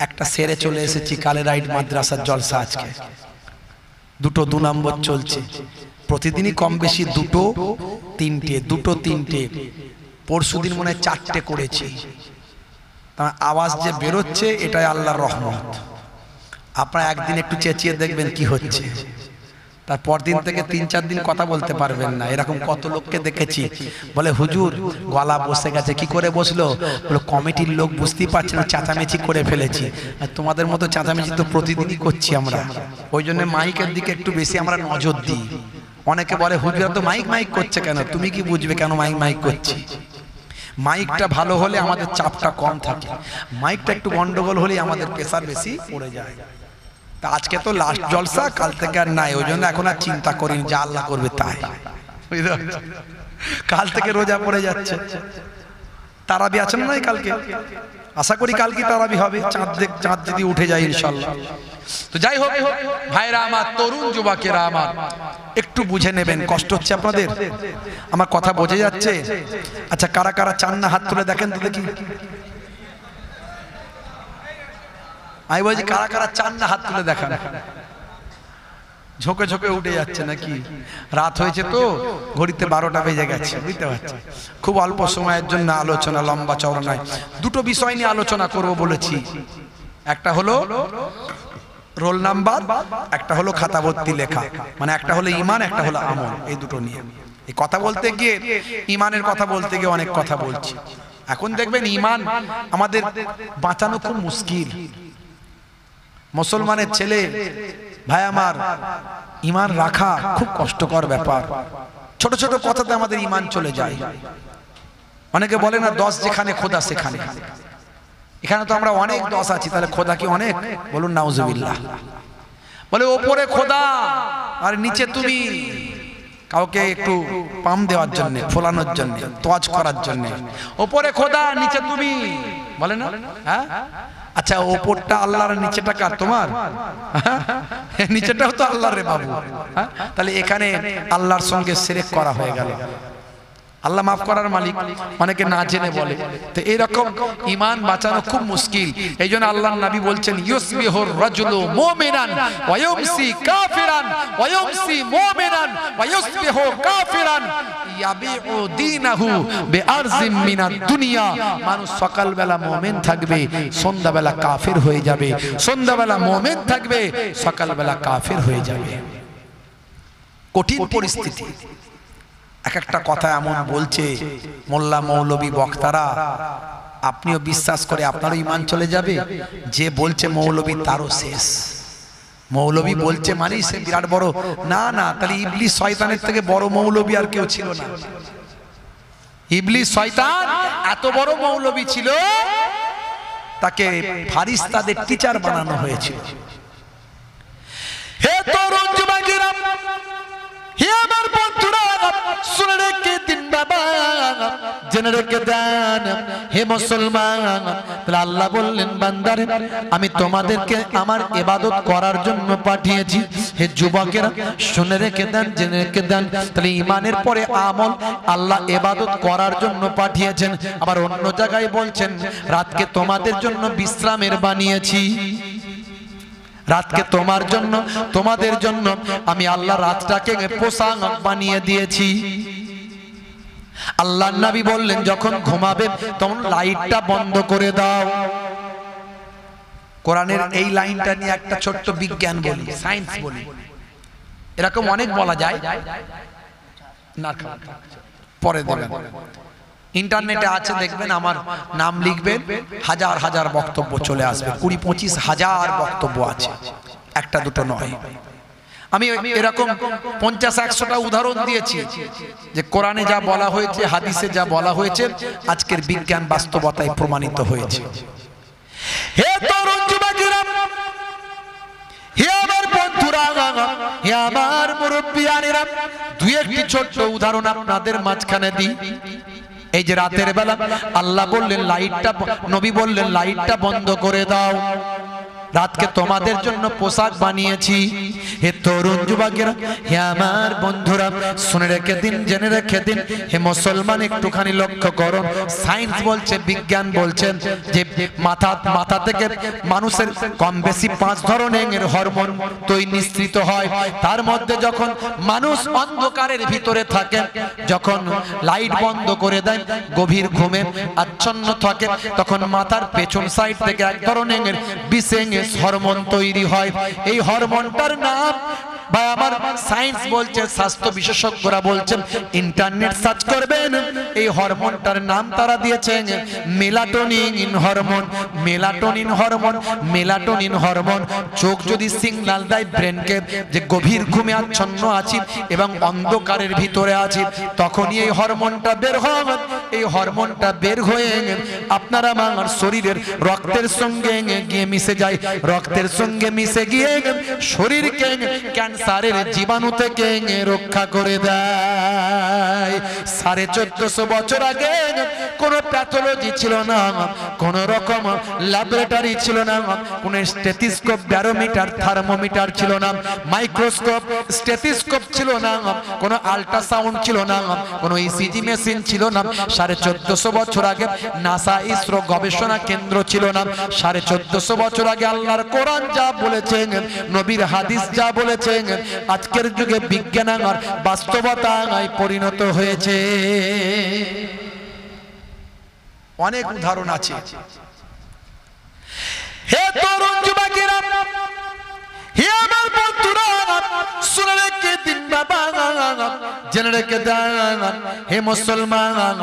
একটা সেরে চলে এসেছি, কালে রাইড মাদ্রাসার জলসা আজকে 2 নম্বর চলছে। প্রতিদিনই কম বেশি 2 3টে, পরশুদিন মনে হয় 4টে করেছি। তার আওয়াজ যে বেরোচ্ছে এটাই আল্লাহর রহমত। আপনারা একদিন একটু চেঁচিয়ে দেখবেন কি হচ্ছে, তারপর দিন থেকে 3-4 দিন কথা বলতে পারবেন না। এরকম কত লোককে দেখেছি, বলে হুজুর গলা বসে গেছে। কি করে বসলো? বলে কমিটির লোক বুঝতেই পারছে না, চেঁচামেচি করে ফেলেছি। আর তোমাদের মতো চেঁচামেচি তো প্রতিদিনই করছি আমরা, ওই জন্য মাইকের দিকে একটু বেশি আমরা নজর দিই। অনেকে বলে হুজুর তো মাইক করছে কেন? তুমি কি বুঝবে কেন মাইক করছি? মাইকটা ভালো হলে আমাদের চাপটা কম থাকে, মাইকটা একটু গন্ডগোল হলে আমাদের প্রেসার বেশি পড়ে যায়। তা আজকে তো লাস্ট জলসা, কাল থেকে আর নাই, ওই জন্য এখন আর চিন্তা করিনি, যা আল্লাহ করবে তাই। কাল থেকে রোজা পড়ে যাচ্ছে। তারাবি আছেন না কালকে? আশা করি কালকে তারাবি হবে, চাঁদ যদি উঠে যায় ইনশাআল্লাহ। তো যাই হোক ভাইরা আমার, তরুণ যুবকেরা আমার, একটু বুঝে নেবেন। কষ্ট হচ্ছে আপনাদের? আমার কথা বোঝা যাচ্ছে? আচ্ছা, কারা কারা চান না হাত তুলে দেখেন তো দেখি। আমি বলছি কারা কারা চান না হাত তুলে দেখান। ঝোঁকে ঝোঁকে উঠে যাচ্ছে নাকি? রাত হয়েছে তো, ঘড়িতে 12টা বেজে গেছে, বুঝতে পারছেন? খুব অল্প সময়ের জন্য আলোচনা, লম্বা চওড়া নয়। 2টো বিষয় নিয়ে আলোচনা করব বলেছি। একটা হলো রোল নাম্বার, একটা হলো খাতাভর্তি লেখা। মানে একটা হলো ঈমান, একটা হলো আমল। এই 2টো নিয়ে এই কথা বলতে গিয়ে, ঈমানের কথা বলতে গিয়ে অনেক কথা বলছি। এখন দেখবেন ঈমান আমাদের বাঁচানো খুব মুশকিল। মুসলমানের ছেলে ভাই আমার, ঈমান রাখা খুব কষ্টকর ব্যাপার। ছোট ছোট কথাতে আমাদের ঈমান চলে যায়। অনেকে বলে না 10 যেখানে খোদা সেখানে। এখানে তো আমরা অনেক 10 আছি, তাহলে খোদা কি অনেক? বলুন নাউজুবিল্লাহ। বলে ওপরে খোদা আর নিচে তুমি। কাউকে একটু পাম দেওয়ার জন্য, ফোলানোর জন্য, তোয়াজ করার জন্য। ওপরে খোদা, নিচে তুমি, বলে না? হ্যাঁ, আচ্ছা, ওপরটা আল্লাহর, নিচেটা কার? তোমার? নিচেটাও তো আল্লাহর রে বাবু। তাহলে এখানে আল্লাহর সঙ্গে শিরক করা হয়ে গেল। আল্লাহ মাফ করার মালিক, অনেকে না জেনে বলে। তো এরকম ঈমান বাঁচানো খুব মুশকিল। এইজন্য আল্লাহর নবী বলছেন, ইউসবিহুর রাজুলু মুমিনান ওয়া ইউমসি কাফিরান ওয়া ইউমসি মুমিনান ওয়া ইউসবিহু কাফিরান ইয়াবিউ দীনাহু বিআরজিম মিনাদ দুনিয়া। মানুষ সকালবেলা মুমিন থাকবে, সন্ধ্যাবেলা কাফির হয়ে যাবে। সন্ধ্যাবেলা মুমিন থাকবে, সকালবেলা কাফির হয়ে যাবে। কঠিন পরিস্থিতি। এক একটা কথা এমন বলছে মোল্লা মৌলবী বক্তারা, আপনিও বিশ্বাস করে আপনারও ঈমান চলে যাবে। যে বলছে মৌলবী তারও শেষ। মৌলবী বলছে মানে সে বিরাট বড়। না না, তাহলে ইবলিস শয়তানের থেকে বড় মৌলবী আর কেউ ছিল না। ইবলিস শয়তান এত বড় মৌলবী ছিল, তাকে ফারিস্তাদের টিচার বানানো হয়েছিল। হে তরুণ যুবকেরা, হে আমার বন্ধুরা, শুনে রেখে দিন বাবা, জেনে রেখে দেন হে মুসলমান। তাহলে আল্লাহ বললেন বান্দারে আমি তোমাদেরকে আমার ইবাদত করার জন্য পাঠিয়েছি। হে যুবকেরা শুনে রেখে দেন, জেনে রেখে দেন, তাহলে ঈমানের পরে আমল আল্লাহ ইবাদত করার জন্য পাঠিয়েছেন। আবার অন্য জায়গায় বলছেন রাতকে তোমাদের জন্য বিশ্রামের বানিয়েছি। রাতকে তোমার জন্য, তোমাদের জন্য আমি আল্লাহ রাতটাকে পোশাক বানিয়ে দিয়েছি। আল্লাহর নবী বললেন যখন ঘুমাবে তখন লাইটটা বন্ধ করে দাও। কোরআনের এই লাইনটা নিয়ে একটা ছোট্ট বিজ্ঞান বলি, সায়েন্স বলি, এরকম অনেক বলা যায় না, পরে দেবেন। ইন্টারনেটে আছে দেখবেন, আমার নাম লিখবেন, হাজার হাজার বক্তব্য চলে আসবে, 20-25 হাজার বক্তব্য আছে, একটা দুটো নয়। আমি এরকম 50-100টা উদাহরণ দিয়েছি যে কোরআনে যা বলা হয়েছে, হাদিসে যা বলা হয়েছে, আজকের বিজ্ঞান বাস্তবতায় প্রমাণিত হয়েছে। হে তরুণ যুবকেরা, হে আমার বন্ধুরা, হে আমার মুরব্বিয়ানেরা, দুই একটি ছোট্ট উদাহরণ আপনাদের মাঝখানে দিই। এই যে রাতের বেলা আল্লাহ বললেন লাইটটা, নবী বললেন লাইটটা বন্ধ করে দাও, রাতকে তোমাদের জন্য পোশাক বানিয়েছি। হে তরুণ যুবকেরা, হে আমার বন্ধুরা, শুনে রেখে দিন, জেনে রেখে দিন, হে মুসলমান একটুখানি লক্ষ্য করুন। সায়েন্স বলছে, বিজ্ঞান বলছেন যে মাথা থেকে মানুষের কম বেশি 5 ধরনের হরমোন নিঃসৃত হয়। তার মধ্যে যখন মানুষ অন্ধকারের ভিতরে থাকে, যখন লাইট বন্ধ করে দেয়, গভীর ঘুমে আচ্ছন্ন থাকে, তখন মাথার পেছন সাইড থেকে এক ধরনের বিশেষ হরমোন তৈরি হয়। এই হরমোনটার নাম ভাই আমার সায়েন্স বলছে, স্বাস্থ্য বিশেষজ্ঞরা বলছেন, ইন্টারনেট সার্চ করবেন, এই হরমোনটার নাম তারা দিয়েছেন melatonin hormone. Melatonin hormone, melatonin hormone চোখ যদি সিগন্যাল দেয় ব্রেনকে যে গভীর ঘুমে আচ্ছন্ন আছি এবং অন্ধকারের ভিতরে আছি, তখনই এই হরমোনটা বের হয়। এই হরমোনটা বের হয়ে আপনারা আমার শরীরের রক্তের সঙ্গে গিয়ে মিশে যায়, রক্তের সঙ্গে মিশে গিয়ে শরীরকে ক্যান্সারের জীবাণু থেকে রক্ষা করে দেয়। 1450 বছর আগে কোনো প্যাথোলজি ছিল না, কোন রকম ল্যাবরেটরি ছিল না, কোন স্টেথিস্কোপ, ব্যারোমিটার, থার্মোমিটার ছিল না, মাইক্রোস্কোপ, স্টেথিস্কোপ ছিল না, কোন আল্ট্রাসাউন্ড ছিল না, কোন ইসিজি মেশিন ছিল না। 1450 বছর আগে নাসা, ইসরো গবেষণা কেন্দ্র ছিল না। 1450 বছর আগে আল্লাহর কোরআন যা বলেছেন, নবীর হাদিস যা বলেছেন, আজকের যুগে বিজ্ঞান আর বাস্তবতায় পরিণত হয়েছে। অনেক উদাহরণ আছে। হে তরুণ যুবকেরা, হে আমার বন্ধুরা, শুনে রেখে দিন বাবা, জেনে রেখে দেন হে মুসলমান।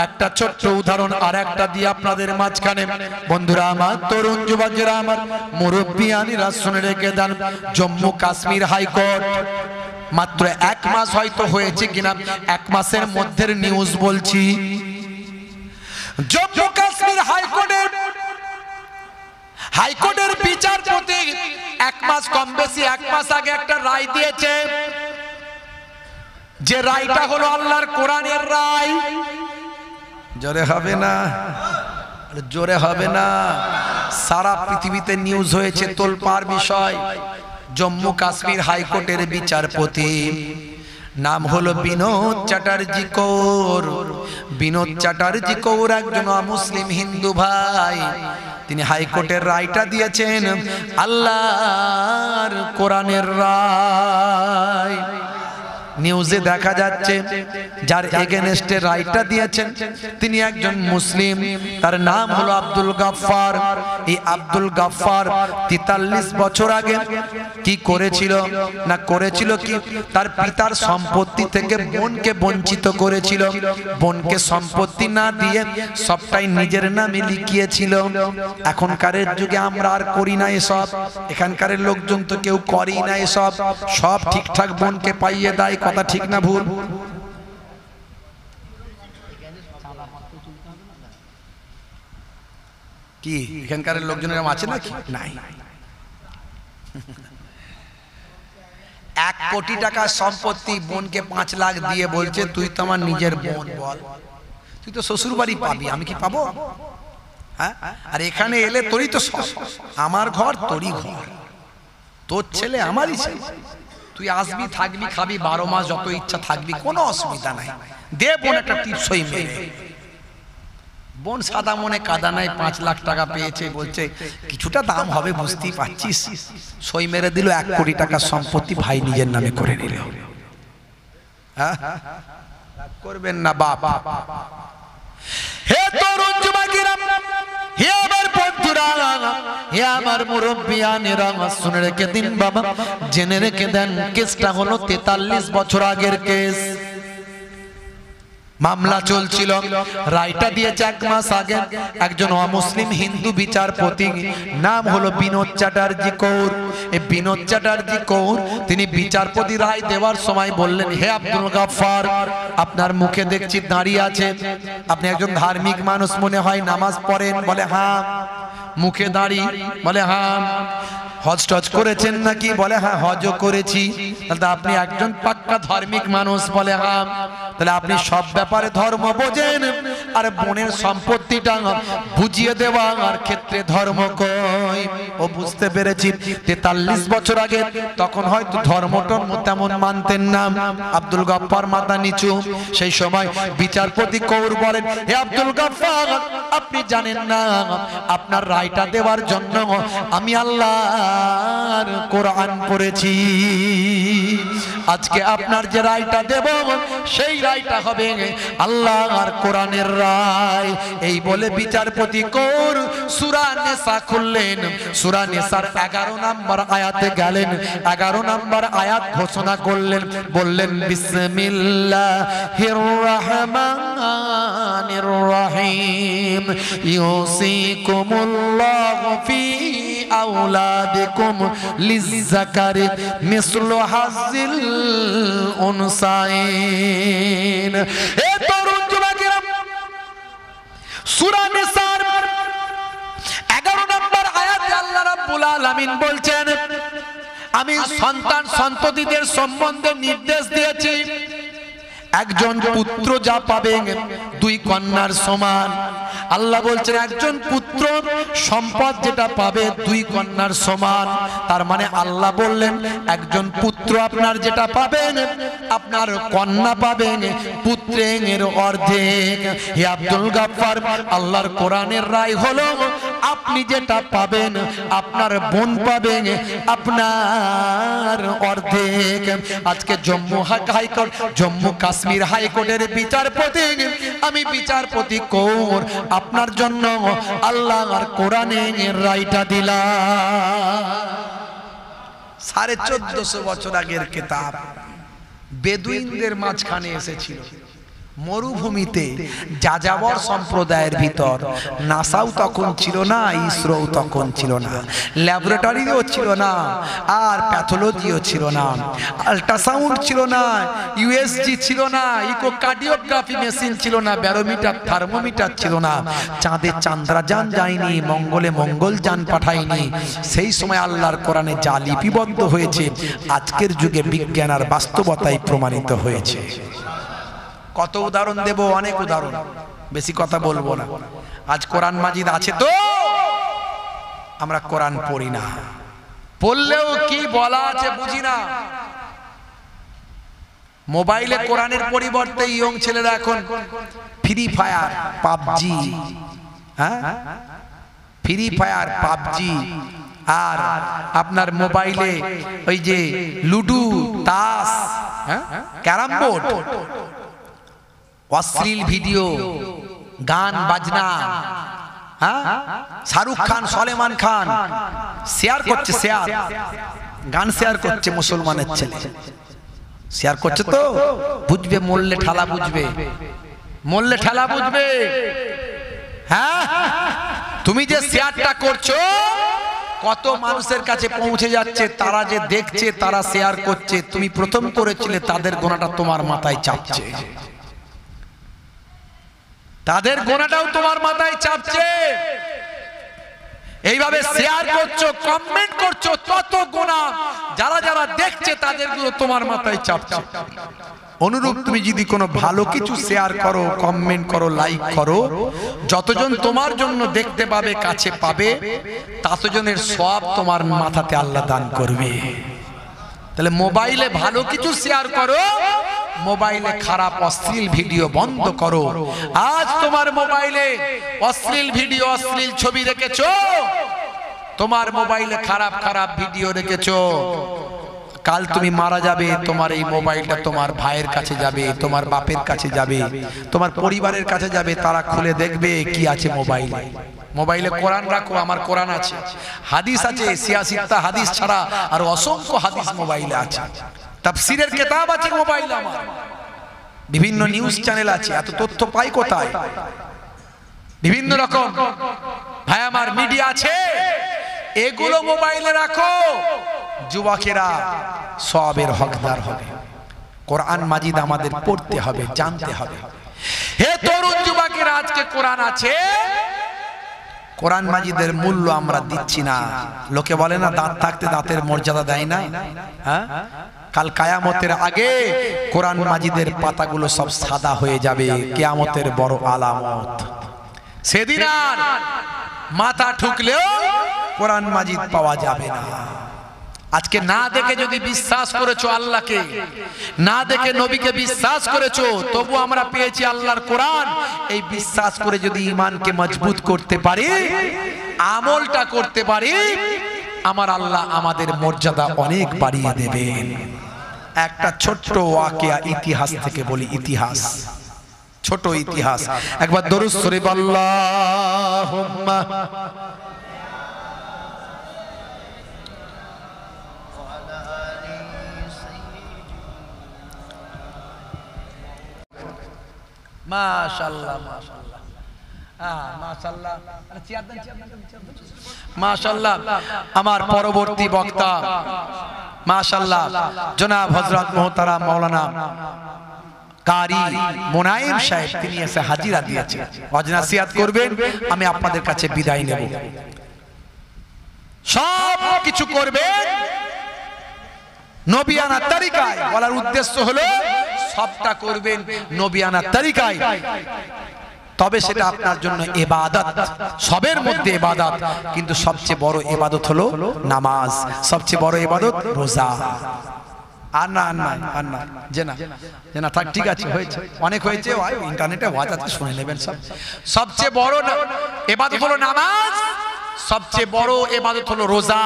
একটা ছোট্ট উদাহরণ আর একটা দিয়ে আপনাদের মাঝখানে, বন্ধুরা আমার, তরুণ যুবকেরা আমার, মুরব্বিয়ানিরা শুনে রেখে দেন, জম্মু কাশ্মীর হাইকোর্ট মাত্র 1 মাস হয়তো হয়েছে কিনা, 1 মাসের মধ্যে নিউজ বলছি, জম্মু কাশ্মীর হাইকোর্টের বিচারপতি 1 মাস, কম বেশি 1 মাস আগে একটা রায় দিয়েছে, যে রায়টা হলো আল্লাহর কোরআনের রায়। জোরে হবে না, জোরে হবে না। সারা পৃথিবীতে নিউজ হয়েছে, তোলপাড় বিষয়। জম্মু কাশ্মীর হাইকোর্টের বিচারপতি নাম হলো বিনোদ চ্যাটার্জি কৌর। বিনোদ চ্যাটার্জি কৌর একজন মুসলিম হিন্দু ভাই, তিনি হাইকোর্টের রায়টা দিয়েছেন আল্লাহর কোরআনের রায়। নিউজে দেখা যাচ্ছে যার এগেনস্টে রায়টা দিয়েছেন তিনি একজন মুসলিম, তার নাম হলো আব্দুল গাফফার। এই আব্দুল গাফফার 43 বছর আগে কি করেছিল না, করেছিল কি, তার পিতার সম্পত্তি থেকে বোনকে বঞ্চিত করেছিল। বোনকে সম্পত্তি না দিয়ে সবটাই নিজের নামে লিখিয়েছিল। এখনকার যুগে আমরা আর করি না এসব, এখানকার লোকজন তো কেউ করেই না এসব, সব ঠিকঠাক বোনকে পাইয়ে দেয়। কথা ঠিক না ভুল? কি এখানকার লোকজনের আছে নাকি? নাই। 1 কোটি টাকা সম্পত্তি বোনকে 5 লাখ দিয়ে বলছে তুই তো আমার নিজের বোন। বল তুই তো শ্বশুর বাড়ি পাবি, আমি কি পাবো? হ্যাঁ, আর এখানে এলে তোরই তো সব, আমার ঘর তোরই ঘর, তোর ছেলে আমারই ছেলে, তুই আসবি থাকবি খাবি 12 মাস যত ইচ্ছা থাকবি, কোনো অসুবিধা নাই। দে বোন একটা টিপসই মেরে। বোন সাদা মনে কাদা নাই, 5 লাখ টাকা পেয়েছে, বলছে কিছুটা দাম হবে বুঝতেই পারছিস, সই মেরে দিল, 1 কোটি টাকার সম্পত্তি ভাই নিজের নামে করে নিল। হ্যাঁ, করবেন না বাপ। হে তরুণ যুবকেরা, হে আমার বন্ধুরা, হে আমার মুরব্বিয়ানেরা, শুনে রেখে দিন বাবা, জেনে রেখে দেন, কেসটা হলো 43 বছর আগের কেস। মামলা চলছিল, রায়টা দিয়েছে 1 মাস আগে একজন অমুসলিম হিন্দু বিচারপতি, নাম হলো বিনোদ চ্যাটার্জি কৌর। এই বিনোদ চ্যাটার্জি কৌর তিনি বিচারপতি রায় দেওয়ার সময় বললেন, হে আব্দুল গাফফার, আপনার মুখে দেখছি দাঁড়িয়ে আছে, আপনি একজন ধার্মিক মানুষ মনে হয়, নামাজ পড়েন? বলে হ্যাঁ। মুখে দাঁড়ি? বলে হ্যাঁ। হজ টজ করেছেন নাকি? বলে হ্যাঁ, হজও করেছি। তাহলে আপনি একজন পাক্কা ধার্মিক মানুষ? বলে হ্যাঁ। তাহলে আপনি সব ব্যাপারে ধর্ম বোঝেন, আর বোনের সম্পত্তিটা বুঝিয়ে দেওয়ার ক্ষেত্রে ধর্ম কই? ও বুঝতে পেরেছি 43 বছর আগে, তখন হয়তো ধর্মটা তেমন মানতেন না। আব্দুল গাফফার মাথা নিচু। সেই সময় বিচারপতি কৌর বলেন, হে আব্দুল গাফফার, আপনি জানেন না আপনার রায়টা দেওয়ার জন্য আমি আল্লাহর কোরআন পড়েছি। আজকে আপনার যে রায়টা দেব, সেই রায়টা হবে আল্লাহর কোরআনের রায়। এই বলে বিচারপতি কৌর সূরা নিসা খুললেন, সূরা নিসার 11 নম্বর আয়াতে গেলেন, 11 নম্বর আয়াত ঘোষণা করলেন, বললেন বিসমিল্লাহির রহমানির রহিম, ইউসিকুমুল্লাহু ফি আওলাদিকুম লিযযাকারি মিসলু হাযিল উনসাইন। এ তরুণ যুবকেরা, সূরা নিসার 11 নম্বর আয়াতে আল্লাহ রাব্বুল আলামিন বলছেন, আমি সন্তান সন্ততিদের সম্বন্ধে নির্দেশ দিয়েছি, একজন পুত্র যা পাবেন 2 কন্যার সমান। আল্লাহ বলছেন একজন পুত্র সম্পদ যেটা পাবে 2 কন্যার সমান। তার মানে আল্লাহ বললেন একজন পুত্র আপনার যেটা পাবেন, আপনার কন্যা পাবেন পুত্রের অর্ধেক। হে আব্দুল গাফফার, আল্লাহর কোরআনের রায় হলো আপনি যেটা পাবেন আপনার বোন পাবেন আপনার অর্ধেক। আজকে জম্মু হাইকোর্ট, জম্মু কাশ্মীর হাইকোর্টের বিচারপতি, আমি বিচারপতি কৌর আপনার জন্য আল্লাহর কোরআনের রায়টা দিলাম। 1450 বছর আগের কিতাব, বেদুইনদের মাঝখানে এসেছিল, মরুভূমিতে যাযাবর সম্প্রদায়ের ভিতর। নাসাও তখন ছিল না, ইসরোও তখন ছিল না, ল্যাবরেটরিও ছিল না, আর প্যাথোলজিও ছিল না, আল্ট্রাসাউন্ড ছিল না, ইউএসজি ছিল না, ইকোকার্ডিওগ্রাফি মেশিন ছিল না, ব্যারোমিটার থার্মোমিটার ছিল না, চাঁদে চান্দ্রযান যায়নি, মঙ্গলে মঙ্গলযান পাঠায়নি। সেই সময় আল্লাহর কোরআনে যা লিপিবদ্ধ হয়েছে আজকের যুগে বিজ্ঞান আর বাস্তবতায় প্রমাণিত হয়েছে। কত উদাহরণ দেব, অনেক উদাহরণ, বেশি কথা বলবো না। আজ কোরআন মাজিদ আছে তো আমরা কোরআন পড়ি না, পড়লেও কি বলা আছে বুঝি না। মোবাইলে কোরআনের পরিবর্তে ইয়ং ছেলেরা এখন ফ্রি ফায়ার, পাবজি, হ্যাঁ ফ্রি ফায়ার, পাবজি, আর আপনার মোবাইলে ওই যে লুডু, তাস, হ্যাঁ ক্যারাম বোর্ড, অশ্লীল ভিডিও, গান বাজনা, হ্যাঁ শাহরুখ খান, সলেমান খান শেয়ার করছে, শেয়ার গান শেয়ার করছে, মুসলমানের ছেলে শেয়ার করছে তো বুঝবে, মরলে ঠালা বুঝবে, মরলে ঠালা বুঝবে। হ্যাঁ তুমি যে শেয়ারটা করছো কত মানুষের কাছে পৌঁছে যাচ্ছে, তারা যে দেখছে, তারা শেয়ার করছে, তুমি প্রথম করেছিলে তাদের গোনাটা তোমার মাথায় চাপছে, তাদের গোনাটাও তোমার মাথায় চাপছে। এইভাবে শেয়ার করছো, কমেন্ট করছো, তত গুনাহ যারা যারা দেখছে তাদেরগুলো তোমার মাথায় চাপছে। অনুরূপ তুমি যদি কোনো ভালো কিছু শেয়ার করো, কমেন্ট করো, লাইক করো, যতজন তোমার জন্য দেখতে পাবে, কাছে পাবে, ততজনের সওয়াব তোমার মাথাতে আল্লাহ দান করবে। তাহলে মোবাইলে ভালো কিছু শেয়ার করো, মোবাইলে খারাপ অশ্লীল ভিডিও বন্ধ করো। আজ তোমার মোবাইলে অশ্লীল ভিডিও, অশ্লীল ছবি রেখেছো, তোমার মোবাইলে খারাপ খারাপ ভিডিও রেখেছো, কাল তুমি মারা যাবে, তোমার এই মোবাইলটা তোমার ভাইয়ের কাছে যাবে, তোমার বাপের কাছে যাবে, তোমার পরিবারের কাছে যাবে, তারা খুলে দেখবে কি আছে মোবাইলে। মোবাইলে কোরআন রাখো, আমার কোরআন আছে, হাদিস আছে, সিয়াসিত্তা হাদিস ছাড়া আর অসংখ্য হাদিস মোবাইলে আছে, তাফসীরের কিতাব আছে মোবাইলে আমার, বিভিন্ন নিউজ চ্যানেল আছে, এত তথ্য পাই কোথায়? বিভিন্ন রকম ভাই আমার মিডিয়া আছে, এগুলো মোবাইলে রাখো, যুবকেরা সওয়াবের হকদার হবে। কোরআন মাজিদ আমাদের পড়তে হবে, জানতে হবে। হে তরুণ যুবকেরা, আজকে কোরআন আছে, কোরআন মাজিদের মূল্য আমরা দিচ্ছি না। লোকে বলে না দাঁত থাকতে দাঁতের মর্যাদা দেয় না, হ্যাঁ? কাল কিয়ামতের আগে কোরআন মাজিদের পাতাগুলো সব সাদা হয়ে যাবে, কিয়ামতের বড় আলামত। সেদিন আর মাথা ঠুকলেও কোরআন মাজিদ পাওয়া যাবে না। আজকে না দেখে যদি বিশ্বাস করেছো আল্লাহকে, না দেখে নবীকে বিশ্বাস করেছো, তবু আমরা পেয়েছি আল্লাহর কোরআন। এই বিশ্বাস করে যদি ঈমানকে মজবুত করতে পারি, আমলটা করতে পারি, আমার আল্লাহ আমাদের মর্যাদা অনেক বাড়িয়ে দেবেন। একটা ছোট্ট ওয়াকিয়া ইতিহাস থেকে বলি, ইতিহাস, ছোট ইতিহাস। একবার দরুদ শরীফ আল্লাহুম্মা মাশাআল্লাহ, মাশাআল্লাহ, মাশাআল্লাহ, মাশাআল্লাহ। আমার পরবর্তী বক্তা মাশাআল্লাহ জনাব হযরত মুহতারাম মাওলানা কারি মুনাইম সাহেব, তিনি এসে হাজিরা দিয়েছেন, ওয়াজ নসিহত করবেন। আমি আপনাদের কাছে বিদায় নেব। সব কিছু করবেন নবিয়ানা তরিকায়, বলার উদ্দেশ্য হলো সবটা করবেন নবিয়ানা তরিকায়, তবে সেটা আপনার জন্য ইবাদত। সবের মধ্যে ইবাদত, কিন্তু সবচেয়ে বড় ইবাদত হলো নামাজ, সবচেয়ে বড় ইবাদত রোজা। আর না, আর না, আর না, যে না, যে না, থাক, ঠিক আছে, হয়েছে, অনেক হয়েছে, ইন্টারনেটে ওয়াজ আছে, শুনে নেবেন সব। সবচেয়ে বড় ইবাদত হলো নামাজ, সবচেয়ে বড় ইবাদত হলো রোজা।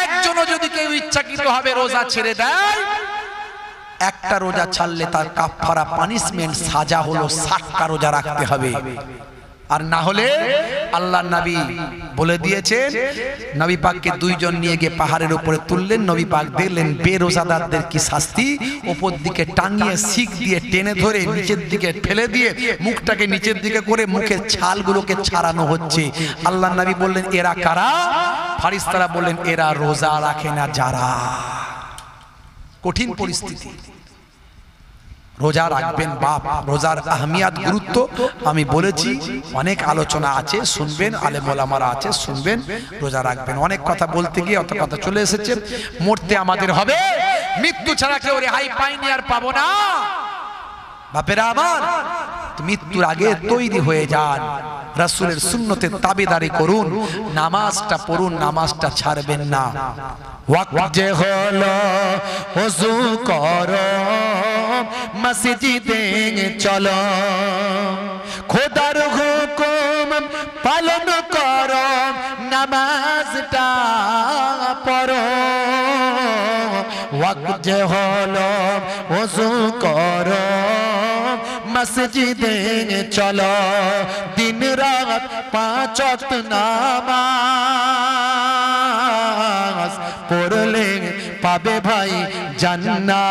একজনও যদি কেউ ইচ্ছাকৃতভাবে রোজা ছেড়ে দেয়, একটা রোজা ছাড়লে তার কাফারা, পানিশমেন্ট, সাজা হলো 60টা রোজা রাখতে হবে। আর না হলে আল্লাহর নবী বলে দিয়েছেন, নবী পাককে দুইজন নিয়ে গিয়ে পাহাড়ের উপরে তুললেন, নবী পাক দেখলেন বেরোজাদারদের কি শাস্তি, উপর দিকে টাঙিয়ে শিক দিয়ে টেনে ধরে নিচের দিকে ফেলে দিয়ে মুখটাকে নিচের দিকে করে মুখের ছালগুলোকে ছাড়ানো হচ্ছে। আল্লাহর নবী বললেন, এরা কারা? ফারিস্তারা বললেন, এরা রোজা রাখে না যারা। কঠিন পরিস্থিতি। রোজা রাখবেন বাপ, রোজার আহমিয়াত, গুরুত্ব আমি বলেছি, অনেক আলোচনা আছে, শুনবেন, আলেম ওলামারা আছে, শুনবেন, রোজা রাখবেন। অনেক কথা বলতে গিয়ে অত কথা চলে এসেছে। মরতে আমাদের হবে, মৃত্যু ছাড়া কেউ রেহাই পাইনি আর পাবো না। বাপেরা আমার, মৃত্যুর আগে তৈরি হয়ে যান, রাসূলের সুন্নতের তাবেদারি করুন, নামাজটা পড়ুন, নামাজটা ছাড়বেন না। ওয়াক্ত যে হলো ওযু করো, মসজিদে চলো, খোদার হুকুম পালন করো, নামাজটা পড়ো। ওয়াক্ত যে হলো ওযু করো, মসজিদে চলো, দিন রাত 5 ওয়াক্ত নামাজ পড়লে পাবে ভাই জান্নাত।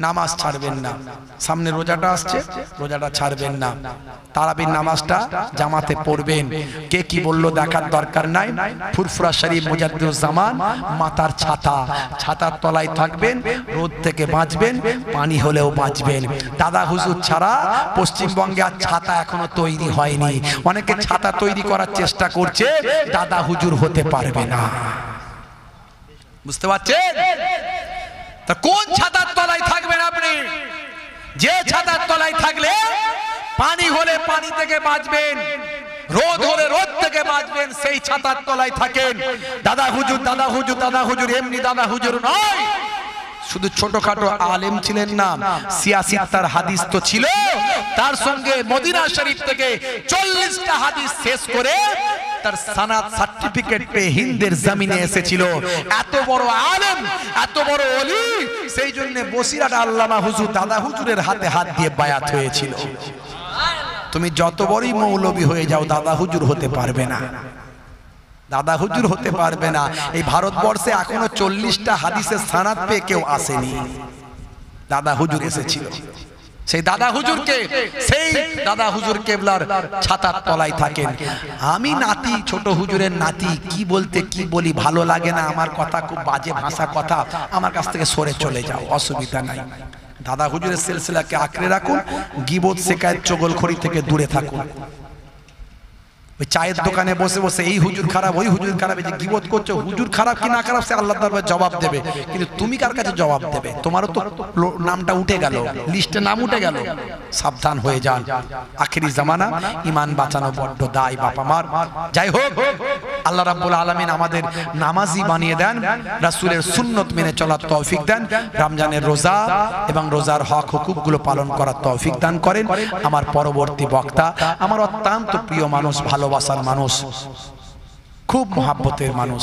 নামাজ ছাড়বেন না। সামনে রোজাটা আসছে, রোজাটা ছাড়বেন না। তারাবির নামাজটা জামাতে পড়বেন। কে কি বললো দেখার দরকার নাই। ফুরফুরা শরীফ মুজাদ্দিদুজ্জামান মাথার ছাতা, ছাতার তলায় থাকবেন, রোদ থেকে বাঁচবেন, পানি হলেও বাঁচবেন। দাদা হুজুর ছাড়া পশ্চিমবঙ্গে আর ছাতা এখনো তৈরি হয়নি। অনেকে ছাতা তৈরি করার চেষ্টা করছে, দাদা হুজুর হতে পারবে না। বুঝতে পারছেন? তা কোন ছাতার তলায় থাকবেন আপনি? যে ছাতার তলায় থাকলে পানি হলে পানি থেকে বাঁচবেন, রোদ হলে রোদ থেকে বাঁচবেন, সেই ছাতার তলায় থাকেন। দাদা হুজুর, দাদা হুজুর, দাদা হুজুর এমনি দাদা হুজুর নয়, শুধু ছোটখাটো আলেম ছিলেন না, সিয়াসিত্তার হাদিস তো ছিল, তার সঙ্গে মদিনা শরীফ থেকে 40টা হাদিস শেষ করে তার সানাদ সার্টিফিকেট পেয়ে হিন্দের জমিনে এসেছিল। এত বড় আলেম, এত বড় ওলি, সেই জন্য বসিরহাট আল্লামা হুজুর দাদা হুজুরের হাতে হাত দিয়ে বায়াত হয়েছিল। তুমি যত বড়ই মৌলবী হয়ে যাও, দাদা হুজুর হতে পারবে না, দাদা হুজুর হতে পারবে না। এই ভারতবর্ষে এখনো 40টা হাদিসের সানাদ পেয়ে কেউ আসেনি, দাদা হুজুর এসেছিল। সেই দাদা হুজুরকে, সেই দাদা হুজুর কেবলার ছাতার তলায় থাকেন। আমি নাতি, ছোট হুজুরের নাতি, কি বলতে কি বলি ভালো লাগে না, আমার কথা খুব বাজে ভাষা কথা, আমার কাছ থেকে সরে চলে যাও, অসুবিধা নাই। দাদা হুজুরের সিলসিলাকে আঁকড়ে রাখুন, গীবত শিকায়ত চগলখড়ি থেকে দূরে থাকুন। ওই চায়ের দোকানে বসে বসে এই হুজুর খারাপ, ওই হুজুর খারাপ, এই যে গীবত করছো, হুজুর খারাপ কি না খারাপ সে আল্লাহর দরবারে জবাব দেবে, কিন্তু তুমি কার কাছে জবাব দেবে? তোমারও তো নামটা উঠে গেল, লিস্টে নাম উঠে গেল। সাবধান হয়ে যান, আখেরি জামানা, ঈমান বাঁচানো বড্ড দায় বাবা মার। যাই হোক, আল্লাহ রাব্বুল আলামিন আমাদের নামাজি বানিয়ে দেন, রাসূলের সুন্নত মেনে চলার তৌফিক দেন, রমজানের রোজা এবং রোজার হক হুকুকগুলো পালন করার তৌফিক দান করেন। আমার পরবর্তী বক্তা আমার অত্যন্ত প্রিয় মানুষ, ভালোবাসার মানুষ, খুব মহাব্বতের মানুষ।